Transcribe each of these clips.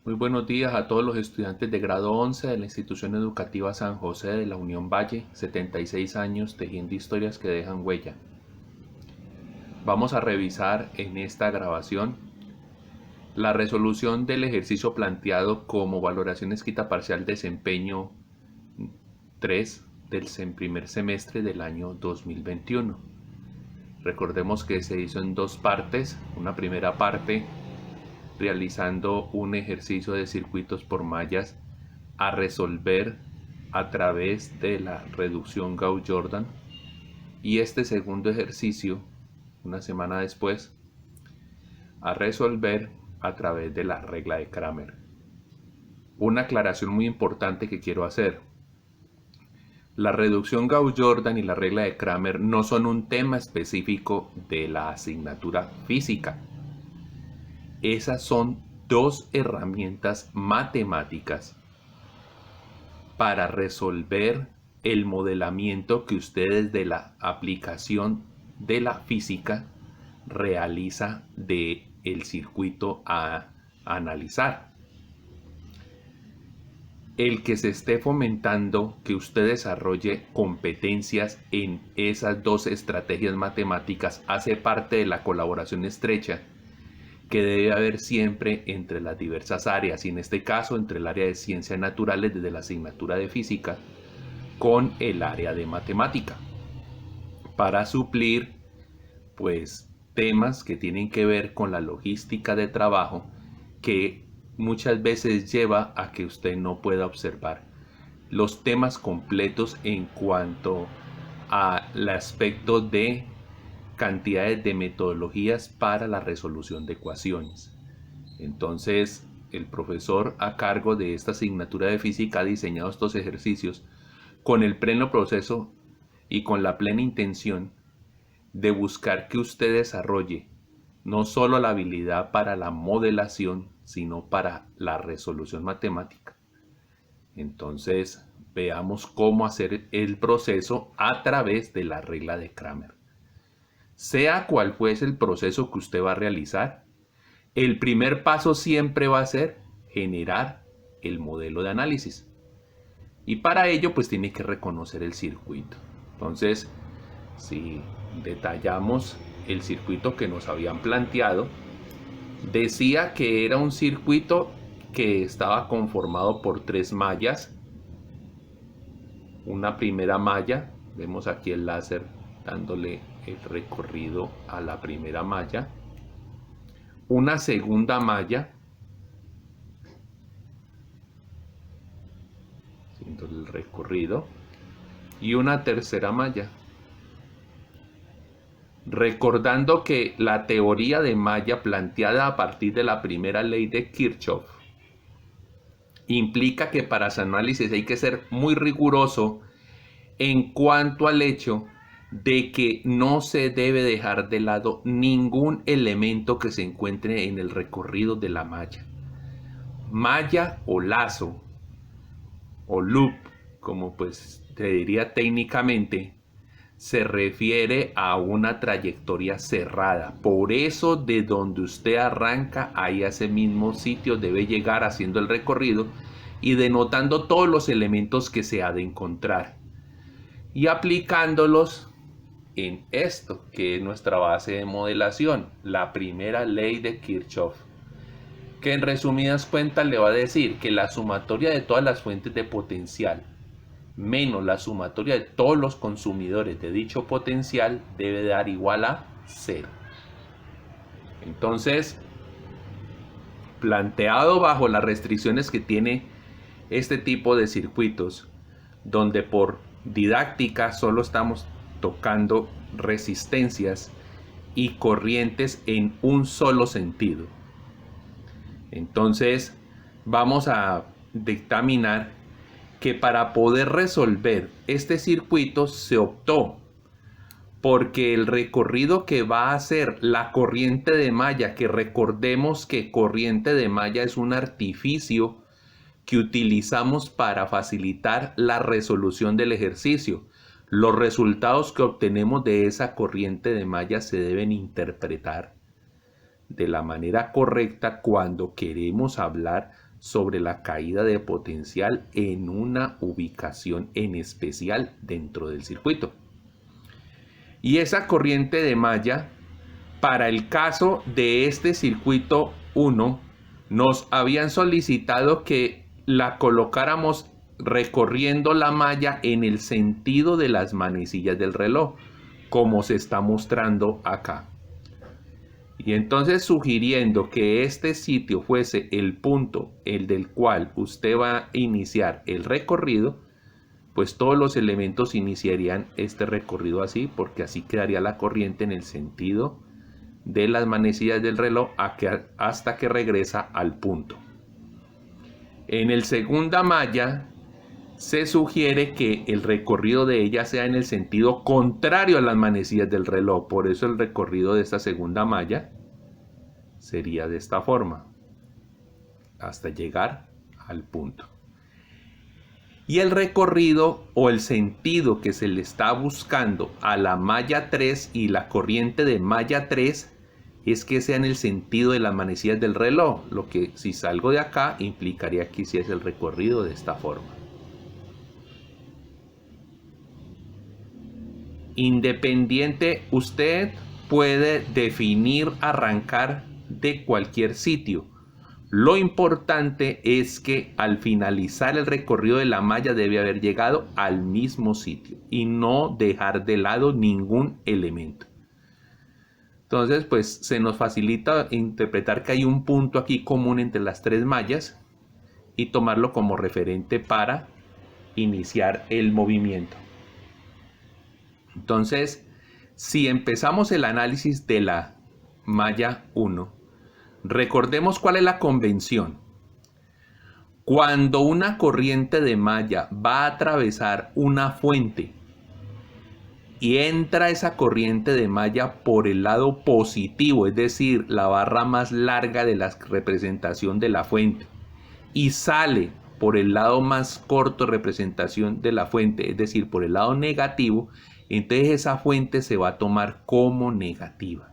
Muy buenos días a todos los estudiantes de grado 11 de la institución educativa San José de la Unión Valle, 76 años tejiendo historias que dejan huella. Vamos a revisar en esta grabación la resolución del ejercicio planteado como valoración escrita parcial desempeño 3 del primer semestre del año 2021. Recordemos que se hizo en dos partes. Una primera parte realizando un ejercicio de circuitos por mallas a resolver a través de la reducción Gauss-Jordan, y este segundo ejercicio, una semana después, a resolver a través de la regla de Kramer. Una aclaración muy importante que quiero hacer: la reducción Gauss-Jordan y la regla de Kramer no son un tema específico de la asignatura física. Esas son dos herramientas matemáticas para resolver el modelamiento que ustedes de la aplicación de la física realiza del circuito a analizar. El que se esté fomentando que usted desarrolle competencias en esas dos estrategias matemáticas hace parte de la colaboración estrecha que debe haber siempre entre las diversas áreas, y en este caso entre el área de ciencias naturales desde la asignatura de física con el área de matemática, para suplir pues temas que tienen que ver con la logística de trabajo, que muchas veces lleva a que usted no pueda observar los temas completos en cuanto al aspecto de cantidades de metodologías para la resolución de ecuaciones. Entonces, el profesor a cargo de esta asignatura de física ha diseñado estos ejercicios con el pleno proceso y con la plena intención de buscar que usted desarrolle no solo la habilidad para la modelación, sino para la resolución matemática. Entonces, veamos cómo hacer el proceso a través de la regla de Kramer. Sea cual fuese el proceso que usted va a realizar, el primer paso siempre va a ser generar el modelo de análisis. Y para ello pues tiene que reconocer el circuito. Entonces, si detallamos el circuito que nos habían planteado, decía que era un circuito que estaba conformado por tres mallas. Una primera malla, vemos aquí el láser dándole el recorrido a la primera malla. Una segunda malla, haciendo el recorrido, y una tercera malla. Recordando que la teoría de malla planteada a partir de la primera ley de Kirchhoff implica que para su análisis hay que ser muy riguroso en cuanto al hecho de que no se debe dejar de lado ningún elemento que se encuentre en el recorrido de la malla. Malla o lazo o loop, como pues te diría técnicamente, se refiere a una trayectoria cerrada. Por eso de donde usted arranca, ahí a ese mismo sitio debe llegar haciendo el recorrido y denotando todos los elementos que se ha de encontrar y aplicándolos en esto que es nuestra base de modelación, la primera ley de Kirchhoff, que en resumidas cuentas le va a decir que la sumatoria de todas las fuentes de potencial menos la sumatoria de todos los consumidores de dicho potencial debe dar igual a 0. Entonces, planteado bajo las restricciones que tiene este tipo de circuitos, donde por didáctica solo estamos tocando resistencias y corrientes en un solo sentido, entonces vamos a dictaminar que para poder resolver este circuito se optó porque el recorrido que va a hacer la corriente de malla, que recordemos que corriente de malla es un artificio que utilizamos para facilitar la resolución del ejercicio. Los resultados que obtenemos de esa corriente de malla se deben interpretar de la manera correcta cuando queremos hablar sobre la caída de potencial en una ubicación en especial dentro del circuito. Y esa corriente de malla, para el caso de este circuito 1, nos habían solicitado que la colocáramos recorriendo la malla en el sentido de las manecillas del reloj, como se está mostrando acá. Y entonces, sugiriendo que este sitio fuese el punto el del cual usted va a iniciar el recorrido, pues todos los elementos iniciarían este recorrido así, porque así quedaría la corriente en el sentido de las manecillas del reloj hasta que regresa al punto. En el segunda malla se sugiere que el recorrido de ella sea en el sentido contrario a las manecillas del reloj. Por eso el recorrido de esta segunda malla sería de esta forma, hasta llegar al punto. Y el recorrido o el sentido que se le está buscando a la malla 3 y la corriente de malla 3 es que sea en el sentido de las manecillas del reloj, lo que si salgo de acá implicaría que hiciese el recorrido de esta forma. Independiente, usted puede definir arrancar de cualquier sitio. Lo importante es que al finalizar el recorrido de la malla debe haber llegado al mismo sitio y no dejar de lado ningún elemento. Entonces, pues se nos facilita interpretar que hay un punto aquí común entre las tres mallas y tomarlo como referente para iniciar el movimiento. Entonces, si empezamos el análisis de la malla 1, recordemos cuál es la convención. Cuando una corriente de malla va a atravesar una fuente y entra esa corriente de malla por el lado positivo, es decir, la barra más larga de la representación de la fuente, y sale por el lado más corto de representación de la fuente, es decir, por el lado negativo, entonces esa fuente se va a tomar como negativa.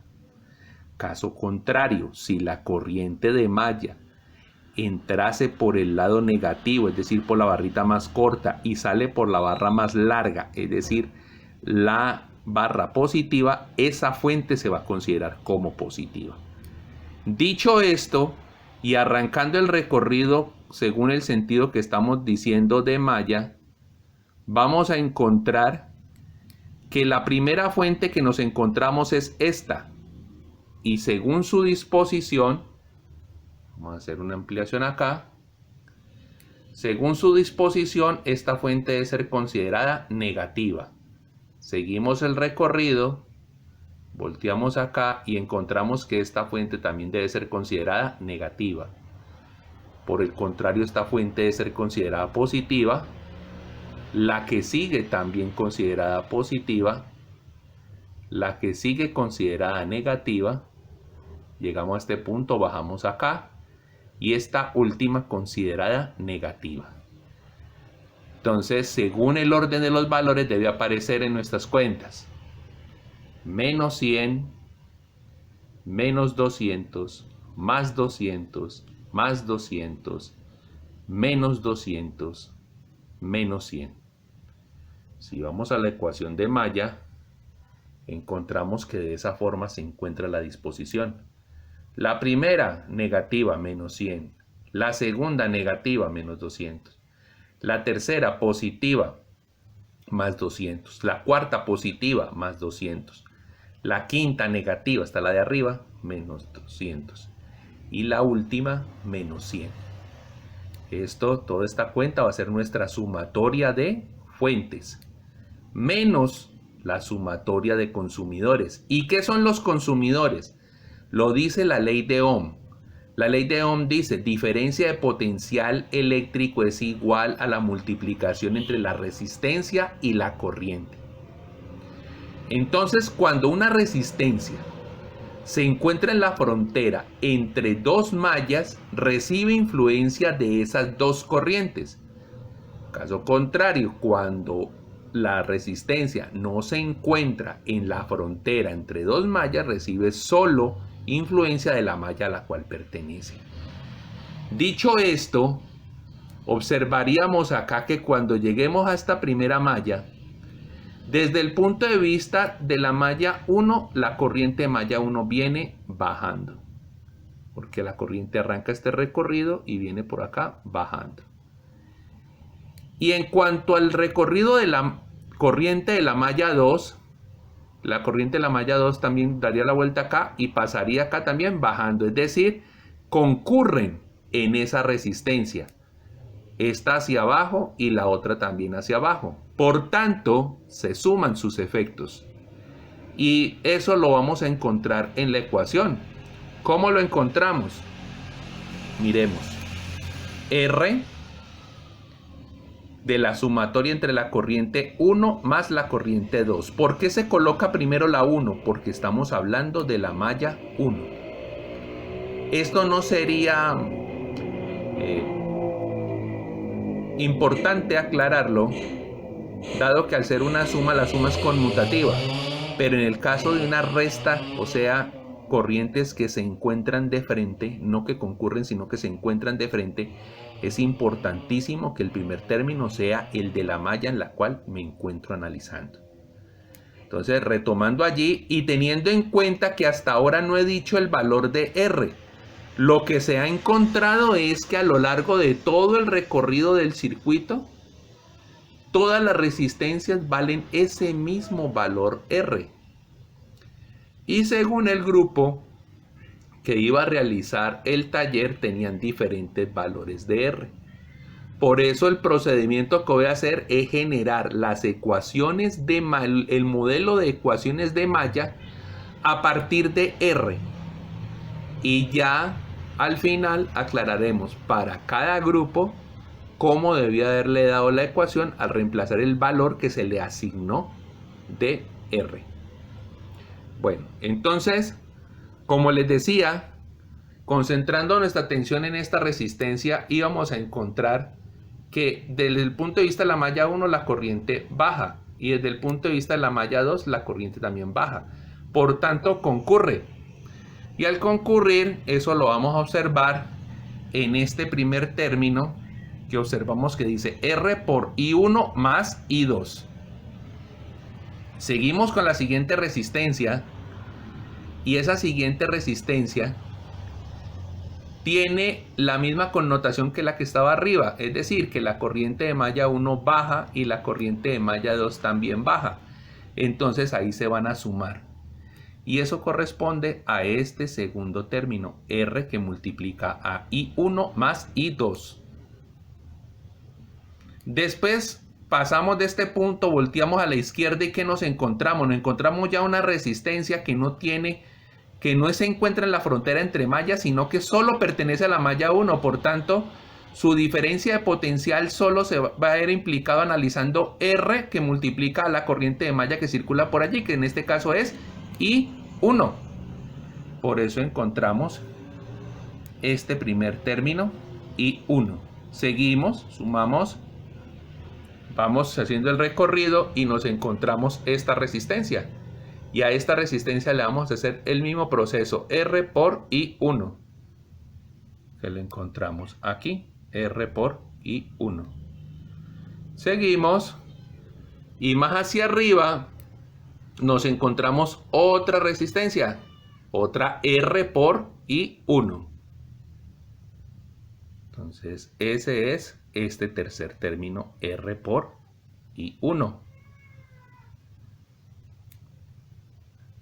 Caso contrario, si la corriente de malla entrase por el lado negativo, es decir, por la barrita más corta, y sale por la barra más larga, es decir, la barra positiva, esa fuente se va a considerar como positiva. Dicho esto, y arrancando el recorrido según el sentido que estamos diciendo de malla, vamos a encontrar que la primera fuente que nos encontramos es esta. Y según su disposición, vamos a hacer una ampliación acá. Según su disposición, esta fuente debe ser considerada negativa. Seguimos el recorrido, volteamos acá y encontramos que esta fuente también debe ser considerada negativa. Por el contrario, esta fuente debe ser considerada positiva. La que sigue también considerada positiva. La que sigue considerada negativa. Llegamos a este punto, bajamos acá. Y esta última considerada negativa. Entonces, según el orden de los valores, debe aparecer en nuestras cuentas. Menos 100, menos 200, más 200, más 200, menos 200, menos 100. Si vamos a la ecuación de malla, encontramos que de esa forma se encuentra la disposición. La primera, negativa, menos 100. La segunda, negativa, menos 200. La tercera, positiva, más 200. La cuarta, positiva, más 200. La quinta, negativa, hasta la de arriba, menos 200. Y la última, menos 100. Toda esta cuenta va a ser nuestra sumatoria de fuentes, menos la sumatoria de consumidores. ¿Y qué son los consumidores? Lo dice la ley de Ohm. La ley de Ohm dice: diferencia de potencial eléctrico es igual a la multiplicación entre la resistencia y la corriente. Entonces, cuando una resistencia se encuentra en la frontera entre dos mallas, recibe influencia de esas dos corrientes. Caso contrario, cuando la resistencia no se encuentra en la frontera entre dos mallas, recibe solo influencia de la malla a la cual pertenece. Dicho esto, observaríamos acá que cuando lleguemos a esta primera malla, desde el punto de vista de la malla 1, la corriente de malla 1 viene bajando, porque la corriente arranca este recorrido y viene por acá bajando. Y en cuanto al recorrido de la corriente de la malla 2, la corriente de la malla 2 también daría la vuelta acá y pasaría acá también bajando, es decir, concurren en esa resistencia. Esta hacia abajo y la otra también hacia abajo. Por tanto, se suman sus efectos. Y eso lo vamos a encontrar en la ecuación. ¿Cómo lo encontramos? Miremos. R de la sumatoria entre la corriente 1 más la corriente 2. ¿Por qué se coloca primero la 1? Porque estamos hablando de la malla 1. Esto no sería importante aclararlo, dado que al ser una suma, la suma es conmutativa, pero en el caso de una resta, o sea, corrientes que se encuentran de frente, no que concurren, sino que se encuentran de frente, es importantísimo que el primer término sea el de la malla en la cual me encuentro analizando. Entonces, retomando allí y teniendo en cuenta que hasta ahora no he dicho el valor de R, lo que se ha encontrado es que a lo largo de todo el recorrido del circuito, todas las resistencias valen ese mismo valor R. Y según el grupo que iba a realizar el taller, tenían diferentes valores de R. Por eso el procedimiento que voy a hacer es generar las ecuaciones de el modelo de ecuaciones de malla a partir de R. Y ya al final aclararemos para cada grupo cómo debía haberle dado la ecuación al reemplazar el valor que se le asignó de R. Bueno, entonces, como les decía, concentrando nuestra atención en esta resistencia, íbamos a encontrar que desde el punto de vista de la malla 1 la corriente baja y desde el punto de vista de la malla 2 la corriente también baja. Por tanto, concurre. Y al concurrir, eso lo vamos a observar en este primer término que observamos que dice R por I1 más I2. Seguimos con la siguiente resistencia y esa siguiente resistencia tiene la misma connotación que la que estaba arriba, es decir, que la corriente de malla 1 baja y la corriente de malla 2 también baja. Entonces ahí se van a sumar. Y eso corresponde a este segundo término, R, que multiplica a I1 más I2. Después pasamos de este punto, volteamos a la izquierda y ¿qué nos encontramos? Nos encontramos ya una resistencia que no se encuentra en la frontera entre mallas, sino que solo pertenece a la malla 1. Por tanto, su diferencia de potencial solo se va a ver implicado analizando R, que multiplica a la corriente de malla que circula por allí, que en este caso es I1. Por eso encontramos este primer término, I1. Seguimos, sumamos, vamos haciendo el recorrido y nos encontramos esta resistencia. Y a esta resistencia le vamos a hacer el mismo proceso, R por I1, que le encontramos aquí, R por I1. Seguimos y más hacia arriba nos encontramos otra resistencia, otra R por I1. Entonces ese es este tercer término, R por I1.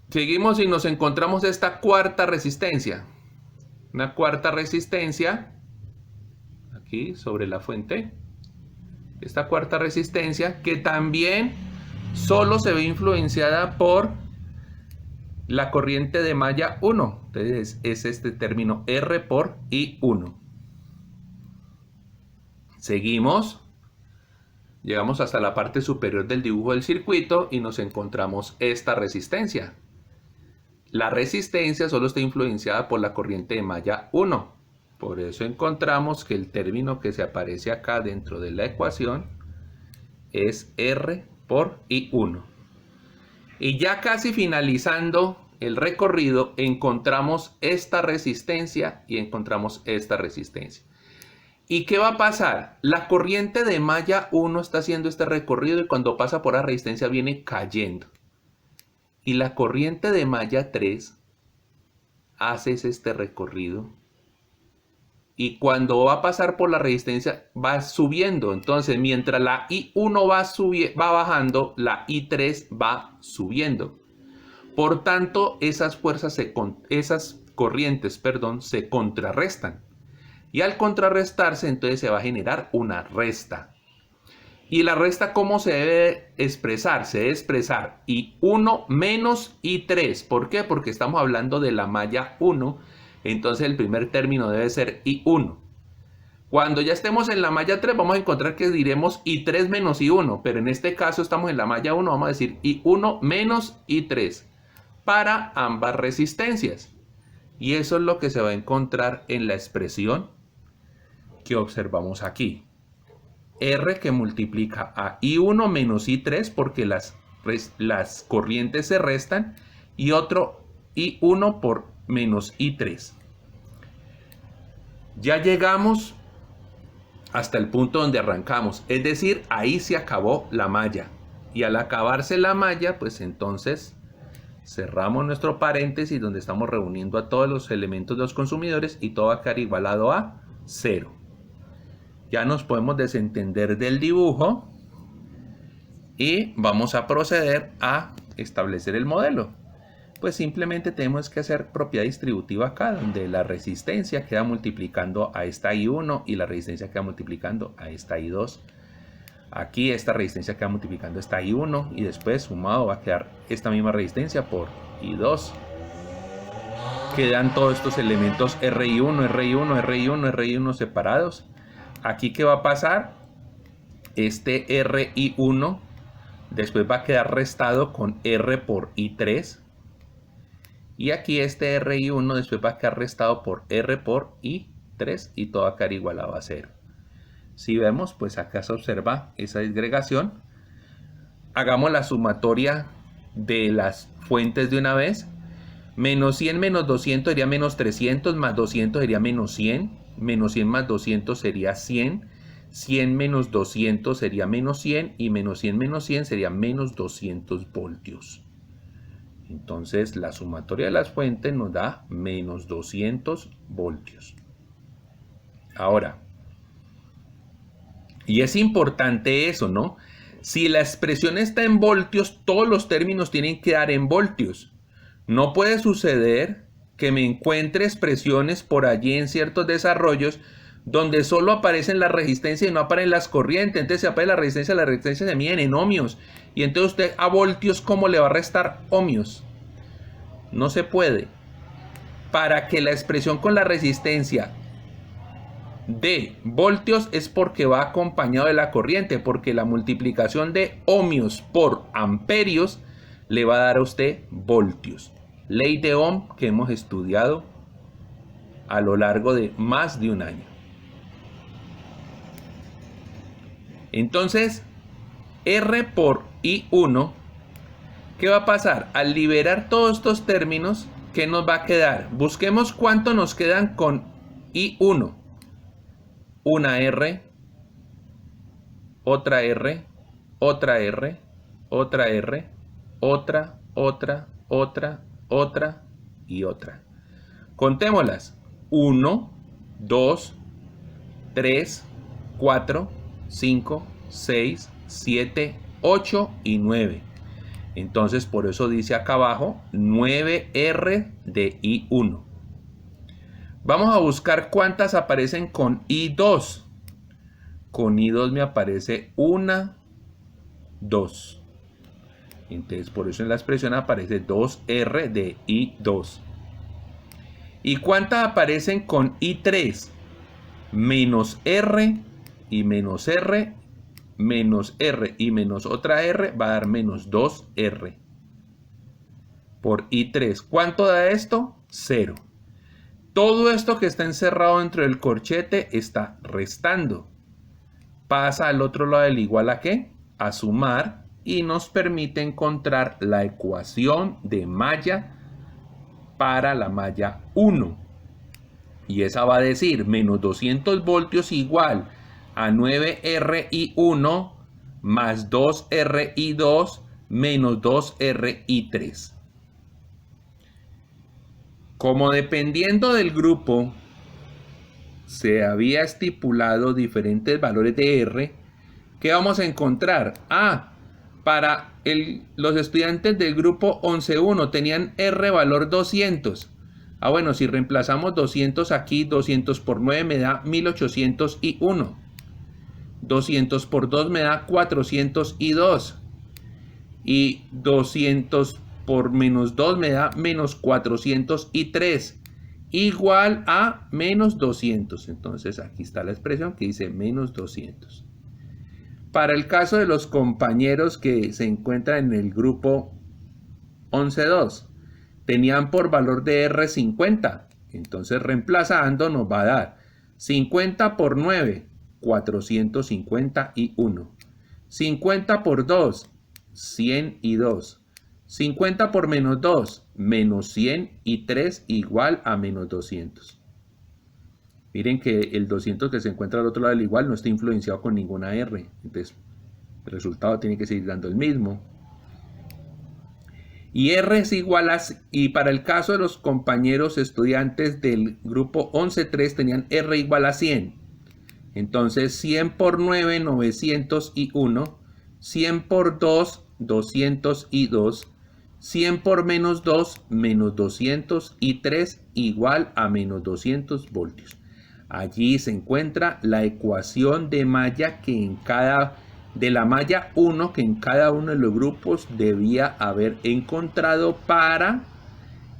Seguimos y nos encontramos esta cuarta resistencia. Una cuarta resistencia aquí sobre la fuente. Esta cuarta resistencia que también solo se ve influenciada por la corriente de malla 1. Entonces es este término R por I1. Seguimos. Llegamos hasta la parte superior del dibujo del circuito y nos encontramos esta resistencia. La resistencia solo está influenciada por la corriente de malla 1. Por eso encontramos que el término que se aparece acá dentro de la ecuación es R por I1. Y ya casi finalizando el recorrido, encontramos esta resistencia y encontramos esta resistencia. ¿Y qué va a pasar? La corriente de malla 1 está haciendo este recorrido y cuando pasa por la resistencia viene cayendo. Y la corriente de malla 3 hace este recorrido. Y cuando va a pasar por la resistencia va subiendo. Entonces, mientras la I1 va bajando, la I3 va subiendo. Por tanto, esas corrientes, se contrarrestan. Y al contrarrestarse, entonces se va a generar una resta. ¿Y la resta cómo se debe expresar? Se debe expresar I1 menos I3. ¿Por qué? Porque estamos hablando de la malla 1. Entonces el primer término debe ser I1. Cuando ya estemos en la malla 3 vamos a encontrar que diremos I3 menos I1. Pero en este caso estamos en la malla 1. Vamos a decir I1 menos I3 para ambas resistencias. Y eso es lo que se va a encontrar en la expresión que observamos aquí. R que multiplica a I1 menos I3 porque las corrientes se restan y otro I1 por menos I3. Ya llegamos hasta el punto donde arrancamos, es decir, ahí se acabó la malla. Y al acabarse la malla, pues entonces cerramos nuestro paréntesis donde estamos reuniendo a todos los elementos de los consumidores y todo va a quedar igualado a 0. Ya nos podemos desentender del dibujo y vamos a proceder a establecer el modelo. Pues simplemente tenemos que hacer propiedad distributiva acá, donde la resistencia queda multiplicando a esta I1 y la resistencia queda multiplicando a esta I2. Aquí esta resistencia queda multiplicando a esta I1 y después sumado va a quedar esta misma resistencia por I2. Quedan todos estos elementos RI1, RI1, RI1, RI1 separados. Aquí, ¿qué va a pasar? Este RI1 después va a quedar restado con R por I3. Y aquí este RI1 después va a quedar restado por R por I3 y todo va a quedar igualado a 0. Si vemos, pues acá se observa esa disgregación. Hagamos la sumatoria de las fuentes de una vez. Menos 100 menos 200 sería menos 300, más 200 sería menos 100. Menos 100 más 200 sería 100. 100 menos 200 sería menos 100. Y menos 100 menos 100 sería menos 200 voltios. Entonces la sumatoria de las fuentes nos da menos 200 voltios. Ahora, y es importante eso, ¿no? Si la expresión está en voltios, todos los términos tienen que dar en voltios. No puede suceder que me encuentre expresiones por allí en ciertos desarrollos donde solo aparecen las resistencias y no aparecen las corrientes. Entonces si aparece la resistencia se miden en ohmios. Y entonces usted a voltios, ¿cómo le va a restar ohmios? No se puede. Para que la expresión con la resistencia de voltios es porque va acompañado de la corriente, porque la multiplicación de ohmios por amperios le va a dar a usted voltios. Ley de Ohm que hemos estudiado a lo largo de más de un año. Entonces, R por I1, ¿qué va a pasar? Al liberar todos estos términos, ¿qué nos va a quedar? Busquemos cuánto nos quedan con I1. Una R, otra R, otra R, otra R, otra, otra y otra. Contémoslas. 1, 2, 3, 4, 5, 6, 7, 8 y 9. Entonces, por eso dice acá abajo 9R de I1. Vamos a buscar cuántas aparecen con I2. Con I2 me aparece 1, 2. Entonces, por eso en la expresión aparece 2R de I2. ¿Y cuántas aparecen con I3? Menos R y menos R, menos R y menos otra R va a dar menos 2R. Por I3. ¿Cuánto da esto? 0. Todo esto que está encerrado dentro del corchete está restando. Pasa al otro lado del igual a ¿qué? A sumar y nos permite encontrar la ecuación de malla para la malla 1. Y esa va a decir menos 200 voltios igual a 9RI1 más 2RI2 menos 2RI3. Como dependiendo del grupo se había estipulado diferentes valores de R, ¿qué vamos a encontrar? Para los estudiantes del grupo 11.1 tenían R valor 200. Bueno, si reemplazamos 200 aquí, 200 por 9 me da 1801. 200 por 2 me da 402. Y 200 por menos 2 me da menos 403. Igual a menos 200. Entonces aquí está la expresión que dice menos 200. Para el caso de los compañeros que se encuentran en el grupo 11.2, tenían por valor de R 50. Entonces reemplazando nos va a dar 50 por 9, 451. 50 por 2, 102. 50 por menos 2, menos 103 igual a menos 200. Miren que el 200 que se encuentra al otro lado del igual no está influenciado con ninguna R. Entonces el resultado tiene que seguir dando el mismo. Y R es igual a... Y para el caso de los compañeros estudiantes del grupo 11.3 tenían R igual a 100. Entonces 100 por 9, 901. 100 por 2, 202. 100 por menos 2, menos 203 igual a menos 200 voltios. Allí se encuentra la ecuación de malla de la malla 1 que en cada uno de los grupos debía haber encontrado para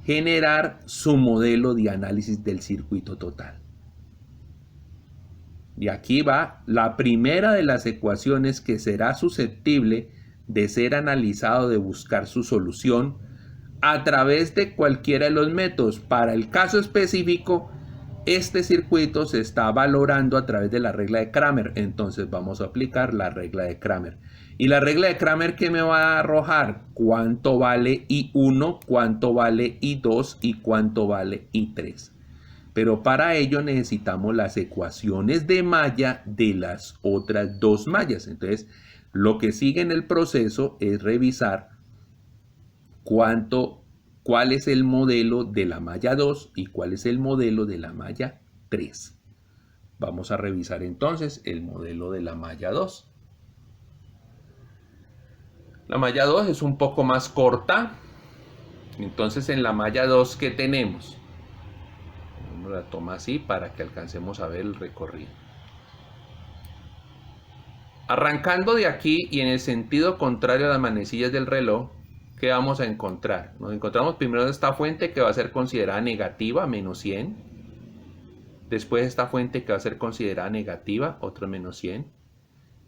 generar su modelo de análisis del circuito total. Y aquí va la primera de las ecuaciones que será susceptible de ser analizado, de buscar su solución a través de cualquiera de los métodos. Para el caso específico, este circuito se está valorando a través de la regla de Cramer. Entonces vamos a aplicar la regla de Cramer. Y la regla de Cramer, ¿qué me va a arrojar? ¿Cuánto vale I1? ¿Cuánto vale I2? ¿Y cuánto vale I3? Pero para ello necesitamos las ecuaciones de malla de las otras dos mallas. Entonces, lo que sigue en el proceso es revisar cuál es el modelo de la malla 2 y cuál es el modelo de la malla 3. Vamos a revisar entonces el modelo de la malla 2. La malla 2 es un poco más corta. Entonces en la malla 2, ¿qué tenemos? Vamos a la toma así para que alcancemos a ver el recorrido. Arrancando de aquí y en el sentido contrario a las manecillas del reloj, ¿qué vamos a encontrar? Nos encontramos primero esta fuente que va a ser considerada negativa, menos 100. Después esta fuente que va a ser considerada negativa, otro menos 100.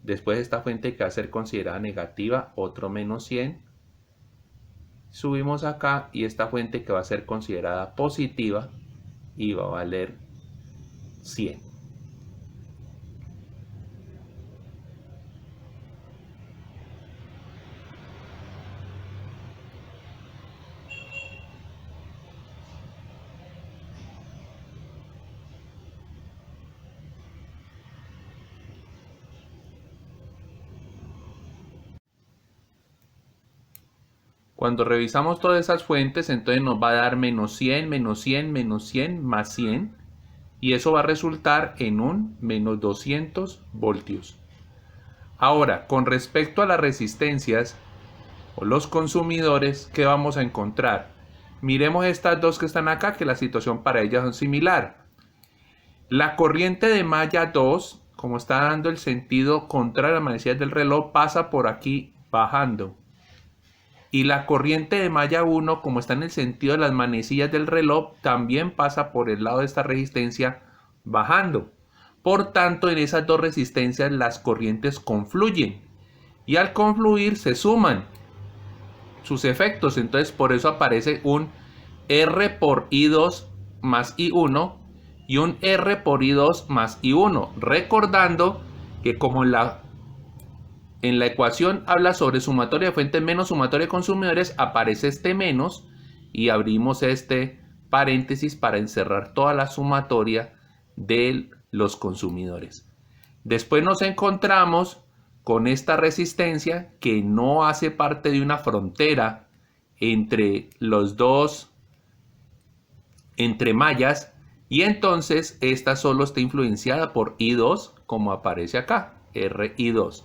Después esta fuente que va a ser considerada negativa, otro menos 100. Subimos acá y esta fuente que va a ser considerada positiva y va a valer 100. Cuando revisamos todas esas fuentes, entonces nos va a dar menos 100, menos 100, menos 100, más 100. Y eso va a resultar en un menos 200 voltios. Ahora, con respecto a las resistencias o los consumidores, ¿qué vamos a encontrar? Miremos estas dos que están acá, que la situación para ellas es similar. La corriente de malla 2, como está dando el sentido contrario a las manecillas del reloj, pasa por aquí bajando. Y la corriente de malla 1, como está en el sentido de las manecillas del reloj, también pasa por el lado de esta resistencia bajando. Por tanto, en esas dos resistencias las corrientes confluyen. Y al confluir se suman sus efectos. Entonces por eso aparece un R por I2 más I1 y un R por I2 más I1. Recordando que como en la ecuación habla sobre sumatoria de fuentes menos sumatoria de consumidores, aparece este menos y abrimos este paréntesis para encerrar toda la sumatoria de los consumidores. Después nos encontramos con esta resistencia que no hace parte de una frontera entre los dos, entre mallas, y entonces esta solo está influenciada por I2, como aparece acá, RI2.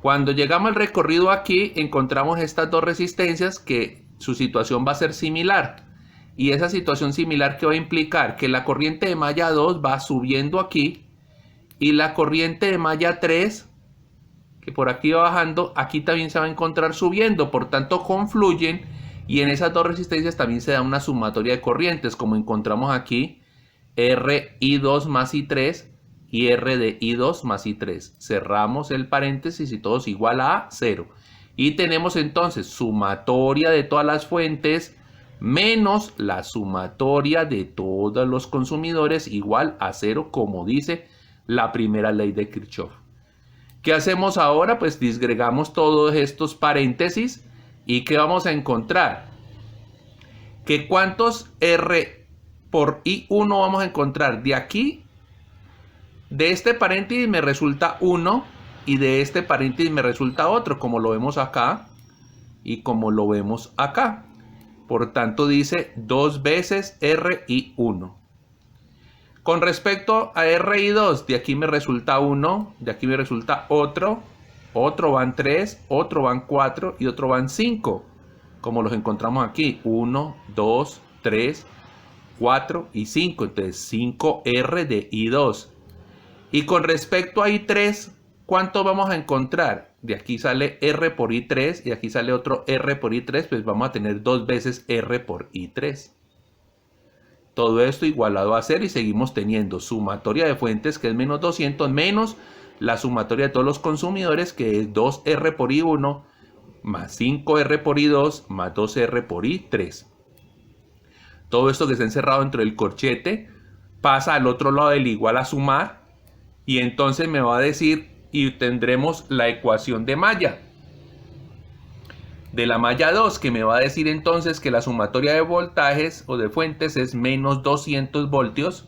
Cuando llegamos al recorrido aquí, encontramos estas dos resistencias que su situación va a ser similar. Y esa situación similar que va a implicar que la corriente de malla 2 va subiendo aquí y la corriente de malla 3, que por aquí va bajando, aquí también se va a encontrar subiendo. Por tanto, confluyen y en esas dos resistencias también se da una sumatoria de corrientes, como encontramos aquí, RI2 más I3 y R de I2 más I3. Cerramos el paréntesis y todo es igual a 0. Y tenemos entonces sumatoria de todas las fuentes menos la sumatoria de todos los consumidores igual a 0, como dice la primera ley de Kirchhoff. ¿Qué hacemos ahora? Pues disgregamos todos estos paréntesis y ¿qué vamos a encontrar? Que cuántos R por I1 vamos a encontrar. De aquí, de este paréntesis me resulta 1 y de este paréntesis me resulta otro, como lo vemos acá y como lo vemos acá. Por tanto dice 2 veces RI1. Con respecto a RI2, de aquí me resulta 1, de aquí me resulta otro van 3, otro van 4 y otro van 5. Como los encontramos aquí, 1, 2, 3, 4 y 5. Entonces 5R de I2. Y con respecto a I3, ¿cuánto vamos a encontrar? De aquí sale R por I3 y aquí sale otro R por I3, pues vamos a tener 2 veces R por I3. Todo esto igualado a 0 y seguimos teniendo sumatoria de fuentes que es menos 200 menos la sumatoria de todos los consumidores que es 2R por I1 más 5R por I2 más 2R por I3. Todo esto que está encerrado dentro del corchete pasa al otro lado del igual a sumar y entonces me va a decir y tendremos la ecuación de malla. De la malla 2 que me va a decir entonces que la sumatoria de voltajes o de fuentes es menos 200 voltios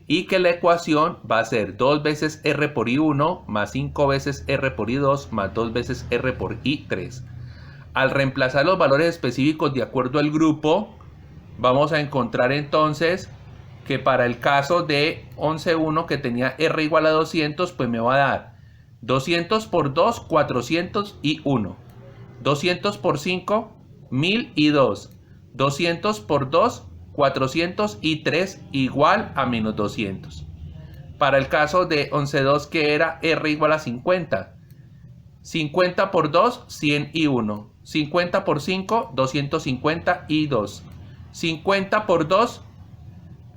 y que la ecuación va a ser 2 veces R por I1 más 5 veces R por I2 más 2 veces R por I3. Al reemplazar los valores específicos de acuerdo al grupo, vamos a encontrar entonces que para el caso de 11.1 que tenía R igual a 200, pues me va a dar 200 por 2, 401. 200 por 5, 1002. 200 por 2, 403 igual a menos 200. Para el caso de 11.2 que era R igual a 50. 50 por 2, 100 y 1. 50 por 5, 250 y 2. 50 por 2,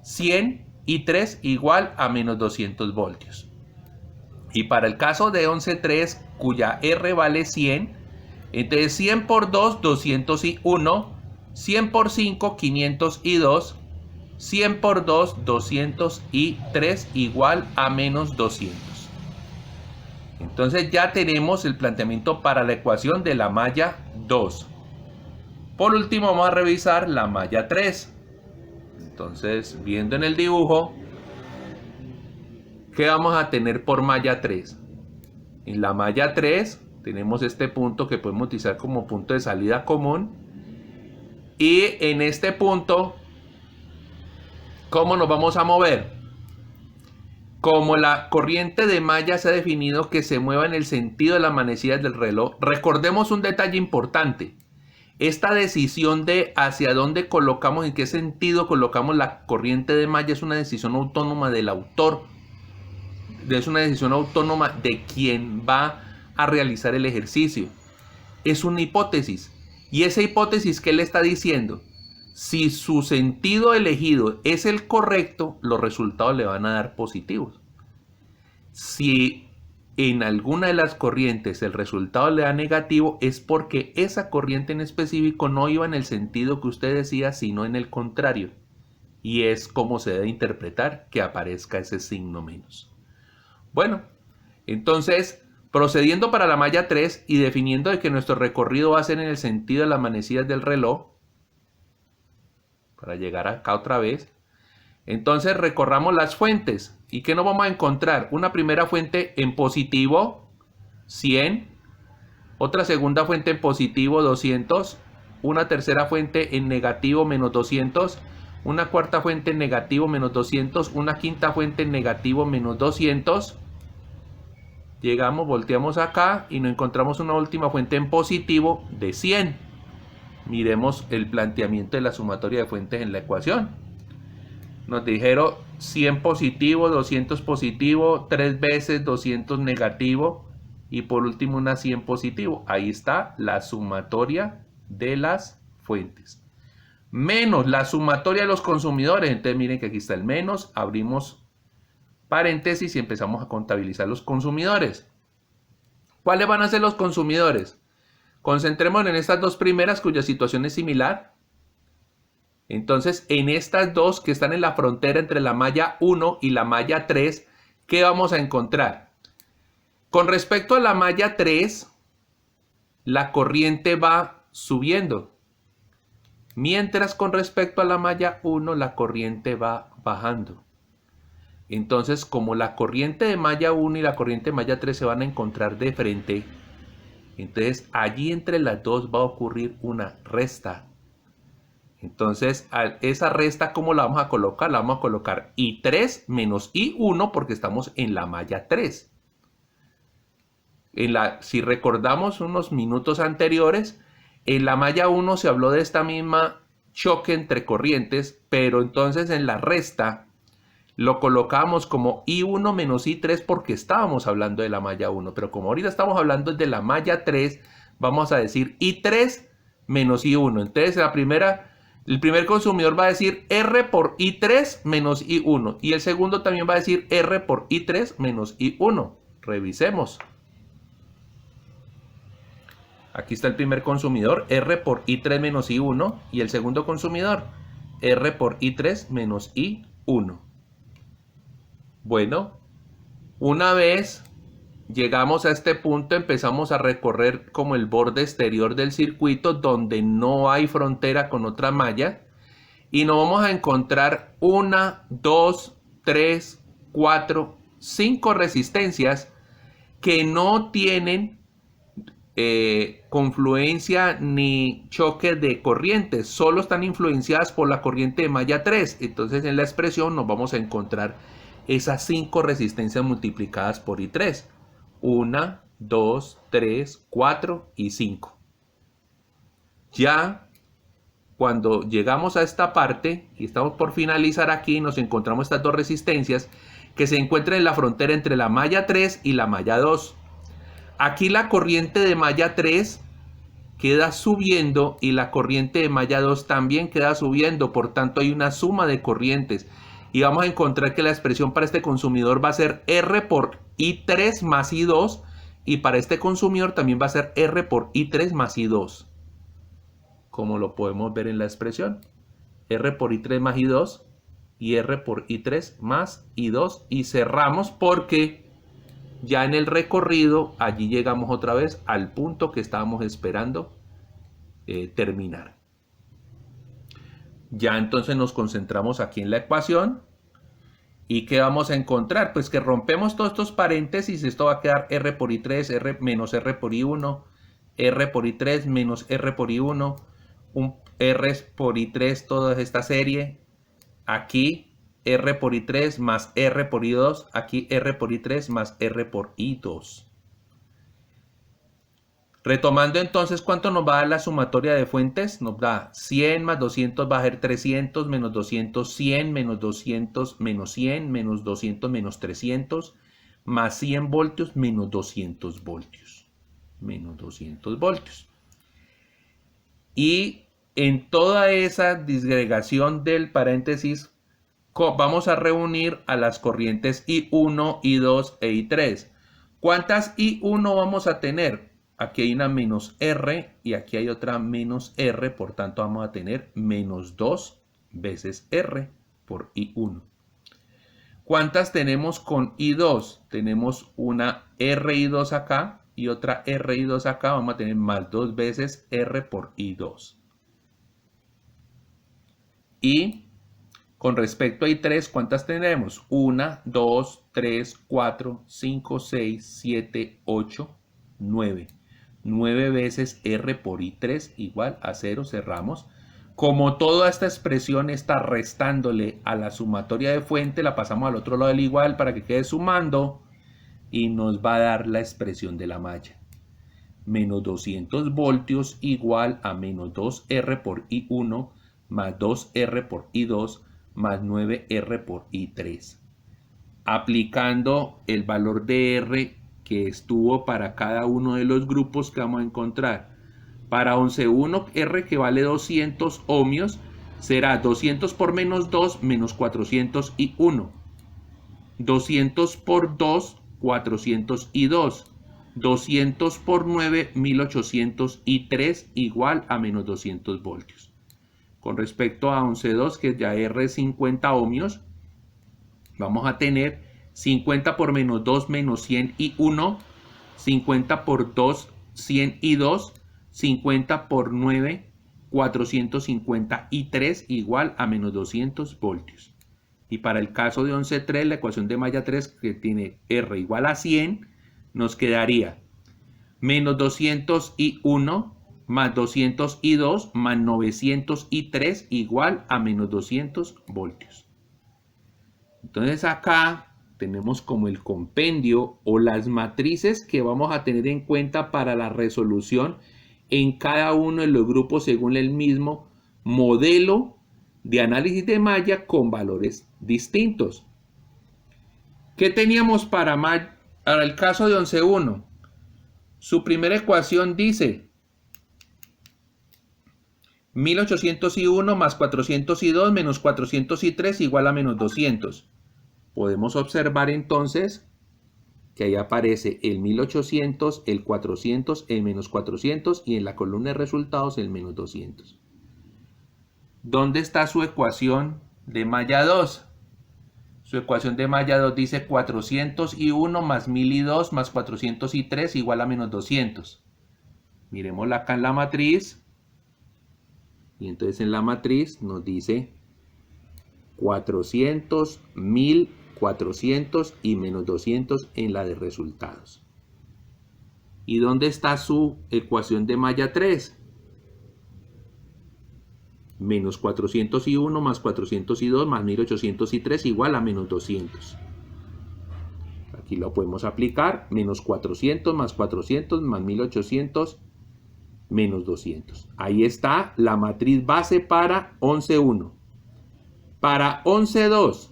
100 y 3 igual a menos 200 voltios. Y para el caso de 11.3 cuya R vale 100, entonces 100 por 2, 201, 100 por 5, 502, 100 por 2, 203 igual a menos 200. Entonces ya tenemos el planteamiento para la ecuación de la malla 2. Por último vamos a revisar la malla 3. Entonces viendo en el dibujo, ¿qué vamos a tener por malla 3? En la malla 3 tenemos este punto que podemos utilizar como punto de salida común. Y en este punto, ¿cómo nos vamos a mover? Como la corriente de malla se ha definido que se mueva en el sentido de las manecillas del reloj, recordemos un detalle importante. Esta decisión de hacia dónde colocamos, en qué sentido colocamos la corriente de malla es una decisión autónoma del autor. Es una decisión autónoma de quien va a realizar el ejercicio. Es una hipótesis. Y esa hipótesis, ¿qué le está diciendo? Si su sentido elegido es el correcto, los resultados le van a dar positivos. Si en alguna de las corrientes el resultado le da negativo, es porque esa corriente en específico no iba en el sentido que usted decía, sino en el contrario. Y es como se debe interpretar que aparezca ese signo menos. Bueno, entonces procediendo para la malla 3 y definiendo de que nuestro recorrido va a ser en el sentido de las manecillas del reloj, para llegar acá otra vez. Entonces recorramos las fuentes. ¿Y qué nos vamos a encontrar? Una primera fuente en positivo, 100. Otra segunda fuente en positivo, 200. Una tercera fuente en negativo, menos 200. Una cuarta fuente en negativo, menos 200. Una quinta fuente en negativo, menos 200. Llegamos, volteamos acá y nos encontramos una última fuente en positivo de 100. Miremos el planteamiento de la sumatoria de fuentes en la ecuación. Nos dijeron 100 positivo, 200 positivo, 3 veces 200 negativo y por último una 100 positivo. Ahí está la sumatoria de las fuentes. Menos la sumatoria de los consumidores. Entonces miren que aquí está el menos, abrimos paréntesis y empezamos a contabilizar los consumidores. ¿Cuáles van a ser los consumidores? Concentrémonos en estas dos primeras cuya situación es similar. Entonces, en estas dos que están en la frontera entre la malla 1 y la malla 3, ¿qué vamos a encontrar? Con respecto a la malla 3, la corriente va subiendo. Mientras con respecto a la malla 1, la corriente va bajando. Entonces, como la corriente de malla 1 y la corriente de malla 3 se van a encontrar de frente, entonces allí entre las dos va a ocurrir una resta. Entonces, esa resta, ¿cómo la vamos a colocar? La vamos a colocar I3 menos I1 porque estamos en la malla 3. Si recordamos unos minutos anteriores, en la malla 1 se habló de esta misma choque entre corrientes, pero entonces en la resta lo colocamos como I1 menos I3 porque estábamos hablando de la malla 1, pero como ahorita estamos hablando de la malla 3, vamos a decir I3 menos I1. Entonces el primer consumidor va a decir R por I3 menos I1 y el segundo también va a decir R por I3 menos I1. Revisemos. Aquí está el primer consumidor, R por I3 menos I1 y el segundo consumidor, R por I3 menos I1. Bueno, una vez llegamos a este punto, empezamos a recorrer como el borde exterior del circuito donde no hay frontera con otra malla y nos vamos a encontrar 1, 2, 3, 4, 5 resistencias que no tienen confluencia ni choque de corrientes, solo están influenciadas por la corriente de malla 3. Entonces en la expresión nos vamos a encontrar esas 5 resistencias multiplicadas por I3. 1, 2, 3, 4 y 5. Ya cuando llegamos a esta parte y estamos por finalizar aquí, nos encontramos estas dos resistencias que se encuentran en la frontera entre la malla 3 y la malla 2. Aquí la corriente de malla 3 queda subiendo y la corriente de malla 2 también queda subiendo, por tanto hay una suma de corrientes y vamos a encontrar que la expresión para este consumidor va a ser R por I3 más I2 y para este consumidor también va a ser R por I3 más I2, como lo podemos ver en la expresión, R por I3 más I2 y R por I3 más I2 y cerramos porque ya en el recorrido allí llegamos otra vez al punto que estábamos esperando terminar. Ya entonces nos concentramos aquí en la ecuación. ¿Y qué vamos a encontrar? Pues que rompemos todos estos paréntesis. Esto va a quedar R por I3, R menos R por I1, R por I3 menos R por I1, un R por I3, toda esta serie. Aquí R por I3 más R por I2. Aquí R por I3 más R por I2. Retomando entonces, ¿cuánto nos va a dar la sumatoria de fuentes? Nos da 100 más 200 va a ser 300, menos 200, 100, menos 200, menos 100, menos 200, menos 300, más 100 voltios, menos 200 voltios. Menos 200 voltios. Y en toda esa disgregación del paréntesis, vamos a reunir a las corrientes I1, I2 e I3. ¿Cuántas I1 vamos a tener? Aquí hay una menos R y aquí hay otra menos R, por tanto vamos a tener menos 2 veces R por I1. ¿Cuántas tenemos con I2? Tenemos una RI2 acá y otra RI2 acá, vamos a tener más 2 veces R por I2. Y con respecto a I3, ¿cuántas tenemos? 1, 2, 3, 4, 5, 6, 7, 8, 9. 9 veces R por I3 igual a 0, cerramos. Como toda esta expresión está restándole a la sumatoria de fuente, la pasamos al otro lado del igual para que quede sumando y nos va a dar la expresión de la malla. Menos 200 voltios igual a menos 2R por I1 más 2R por I2 más 9R por I3. Aplicando el valor de R que estuvo para cada uno de los grupos que vamos a encontrar. Para 11.1 R, que vale 200 ohmios, será 200 por menos 2 menos 401. 200 por 2, 402. 200 por 9, 1803 igual a menos 200 voltios. Con respecto a 11.2, que ya R es 50 ohmios, vamos a tener 50 por menos 2 menos 100 y 1, 50 por 2, 100 y 2, 50 por 9, 453 igual a menos 200 voltios. Y para el caso de 11.3, la ecuación de malla 3, que tiene R igual a 100, nos quedaría menos 201 más 202 más 903 igual a menos 200 voltios. Entonces acá tenemos como el compendio o las matrices que vamos a tener en cuenta para la resolución en cada uno de los grupos según el mismo modelo de análisis de malla con valores distintos. ¿Qué teníamos para el caso de 11.1? Su primera ecuación dice 1801 más 402 menos 403 igual a menos 200. Podemos observar entonces que ahí aparece el 1800, el 400, el menos 400 y en la columna de resultados el menos 200. ¿Dónde está su ecuación de malla 2? Su ecuación de malla 2 dice 401 más 1002 más 403 igual a menos 200. Miremosla acá en la matriz. Y entonces en la matriz nos dice 400, 1000, 400 y menos 200 en la de resultados. ¿Y dónde está su ecuación de malla 3? Menos 401 más 402 más 1803 igual a menos 200. Aquí lo podemos aplicar. Menos 400 más 400 más 1800 menos 200. Ahí está la matriz base para 11.1. Para 11.2,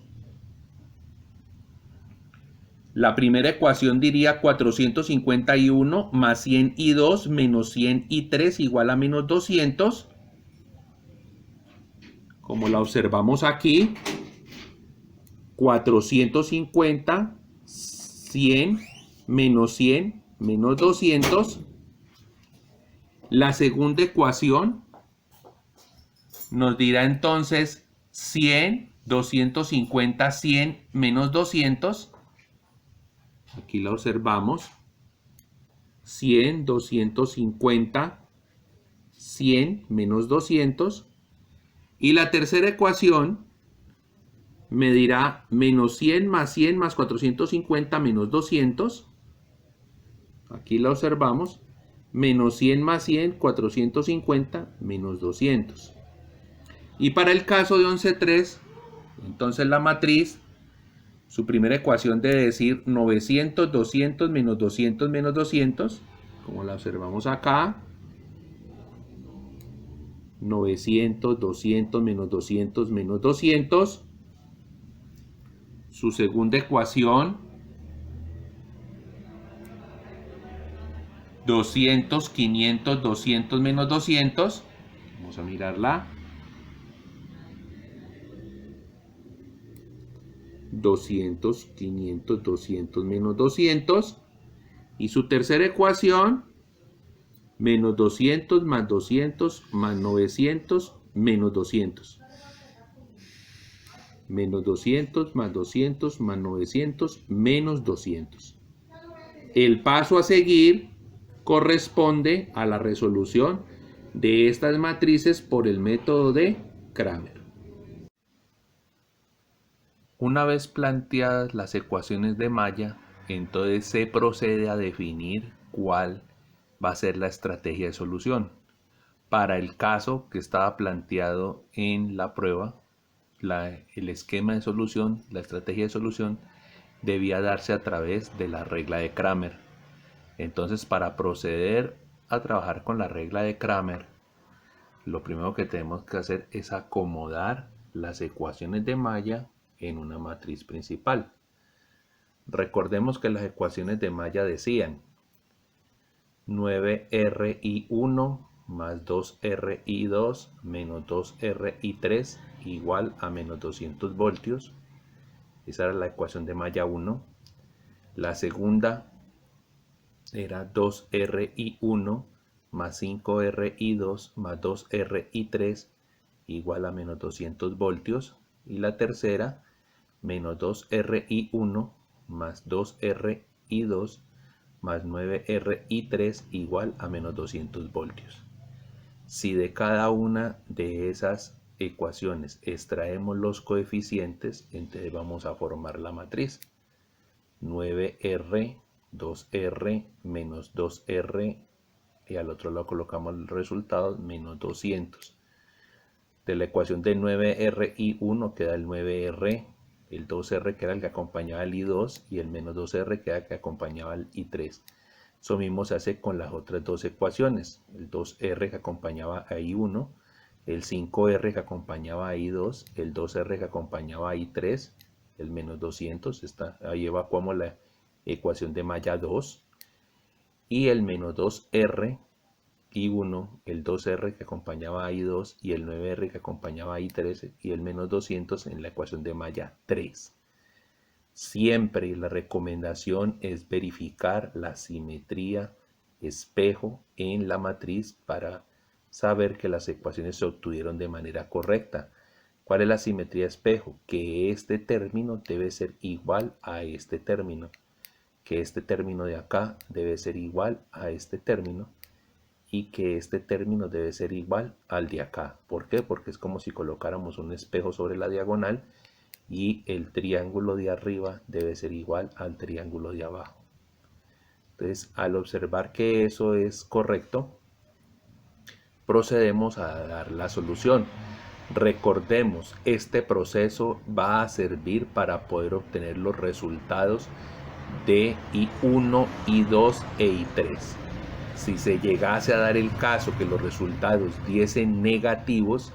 la primera ecuación diría 451 más 102 menos 103 igual a menos 200. Como la observamos aquí, 450, 100 menos 100 menos 200. La segunda ecuación nos dirá entonces 100, 250, 100 menos 200. Aquí la observamos. 100, 250, 100 menos 200. Y la tercera ecuación me dirá menos 100 más 100 más 450 menos 200. Aquí la observamos. Menos 100 más 100, 450 menos 200. Y para el caso de 11.3, entonces la matriz, su primera ecuación debe decir 900, 200 menos 200 menos 200, como la observamos acá. 900, 200 menos 200 menos 200. Su segunda ecuación, 200, 500, 200 menos 200. Vamos a mirarla. 200, 500, 200 menos 200. Y su tercera ecuación, menos 200 más 200 más 900 menos 200. Menos 200 más 200 más 900 menos 200. El paso a seguir corresponde a la resolución de estas matrices por el método de Cramer. Una vez planteadas las ecuaciones de malla, entonces se procede a definir cuál va a ser la estrategia de solución. Para el caso que estaba planteado en la prueba, el esquema de solución, la estrategia de solución, debía darse a través de la regla de Cramer. Entonces, para proceder a trabajar con la regla de Cramer, lo primero que tenemos que hacer es acomodar las ecuaciones de malla en una matriz principal. Recordemos que las ecuaciones de malla decían 9RI1 más 2RI2 menos 2RI3 igual a menos 200 voltios. Esa era la ecuación de malla 1. La segunda era 2RI1 más 5RI2 más 2RI3 igual a menos 200 voltios. Y la tercera, menos 2RI1 más 2RI2 más 9RI3 igual a menos 200 voltios. Si de cada una de esas ecuaciones extraemos los coeficientes, entonces vamos a formar la matriz. 9R, 2R, menos 2R, y al otro lado colocamos el resultado, menos 200. De la ecuación de 9RI1 queda el 9R, el 2R que era el que acompañaba al I2 y el menos 2R que era el que acompañaba al I3. Eso mismo se hace con las otras dos ecuaciones, el 2R que acompañaba a I1, el 5R que acompañaba a I2, el 2R que acompañaba a I3, el menos 200, ahí evacuamos la ecuación de malla 2, y el menos 2R, I1, el 2R que acompañaba a I2 y el 9R que acompañaba a I3 y el menos 200 en la ecuación de malla 3. Siempre la recomendación es verificar la simetría espejo en la matriz para saber que las ecuaciones se obtuvieron de manera correcta. ¿Cuál es la simetría espejo? Que este término debe ser igual a este término, que este término de acá debe ser igual a este término y que este término debe ser igual al de acá. ¿Por qué? Porque es como si colocáramos un espejo sobre la diagonal y el triángulo de arriba debe ser igual al triángulo de abajo. Entonces, al observar que eso es correcto, procedemos a dar la solución. Recordemos, este proceso va a servir para poder obtener los resultados de I1, I2 e I3. Si se llegase a dar el caso que los resultados diesen negativos,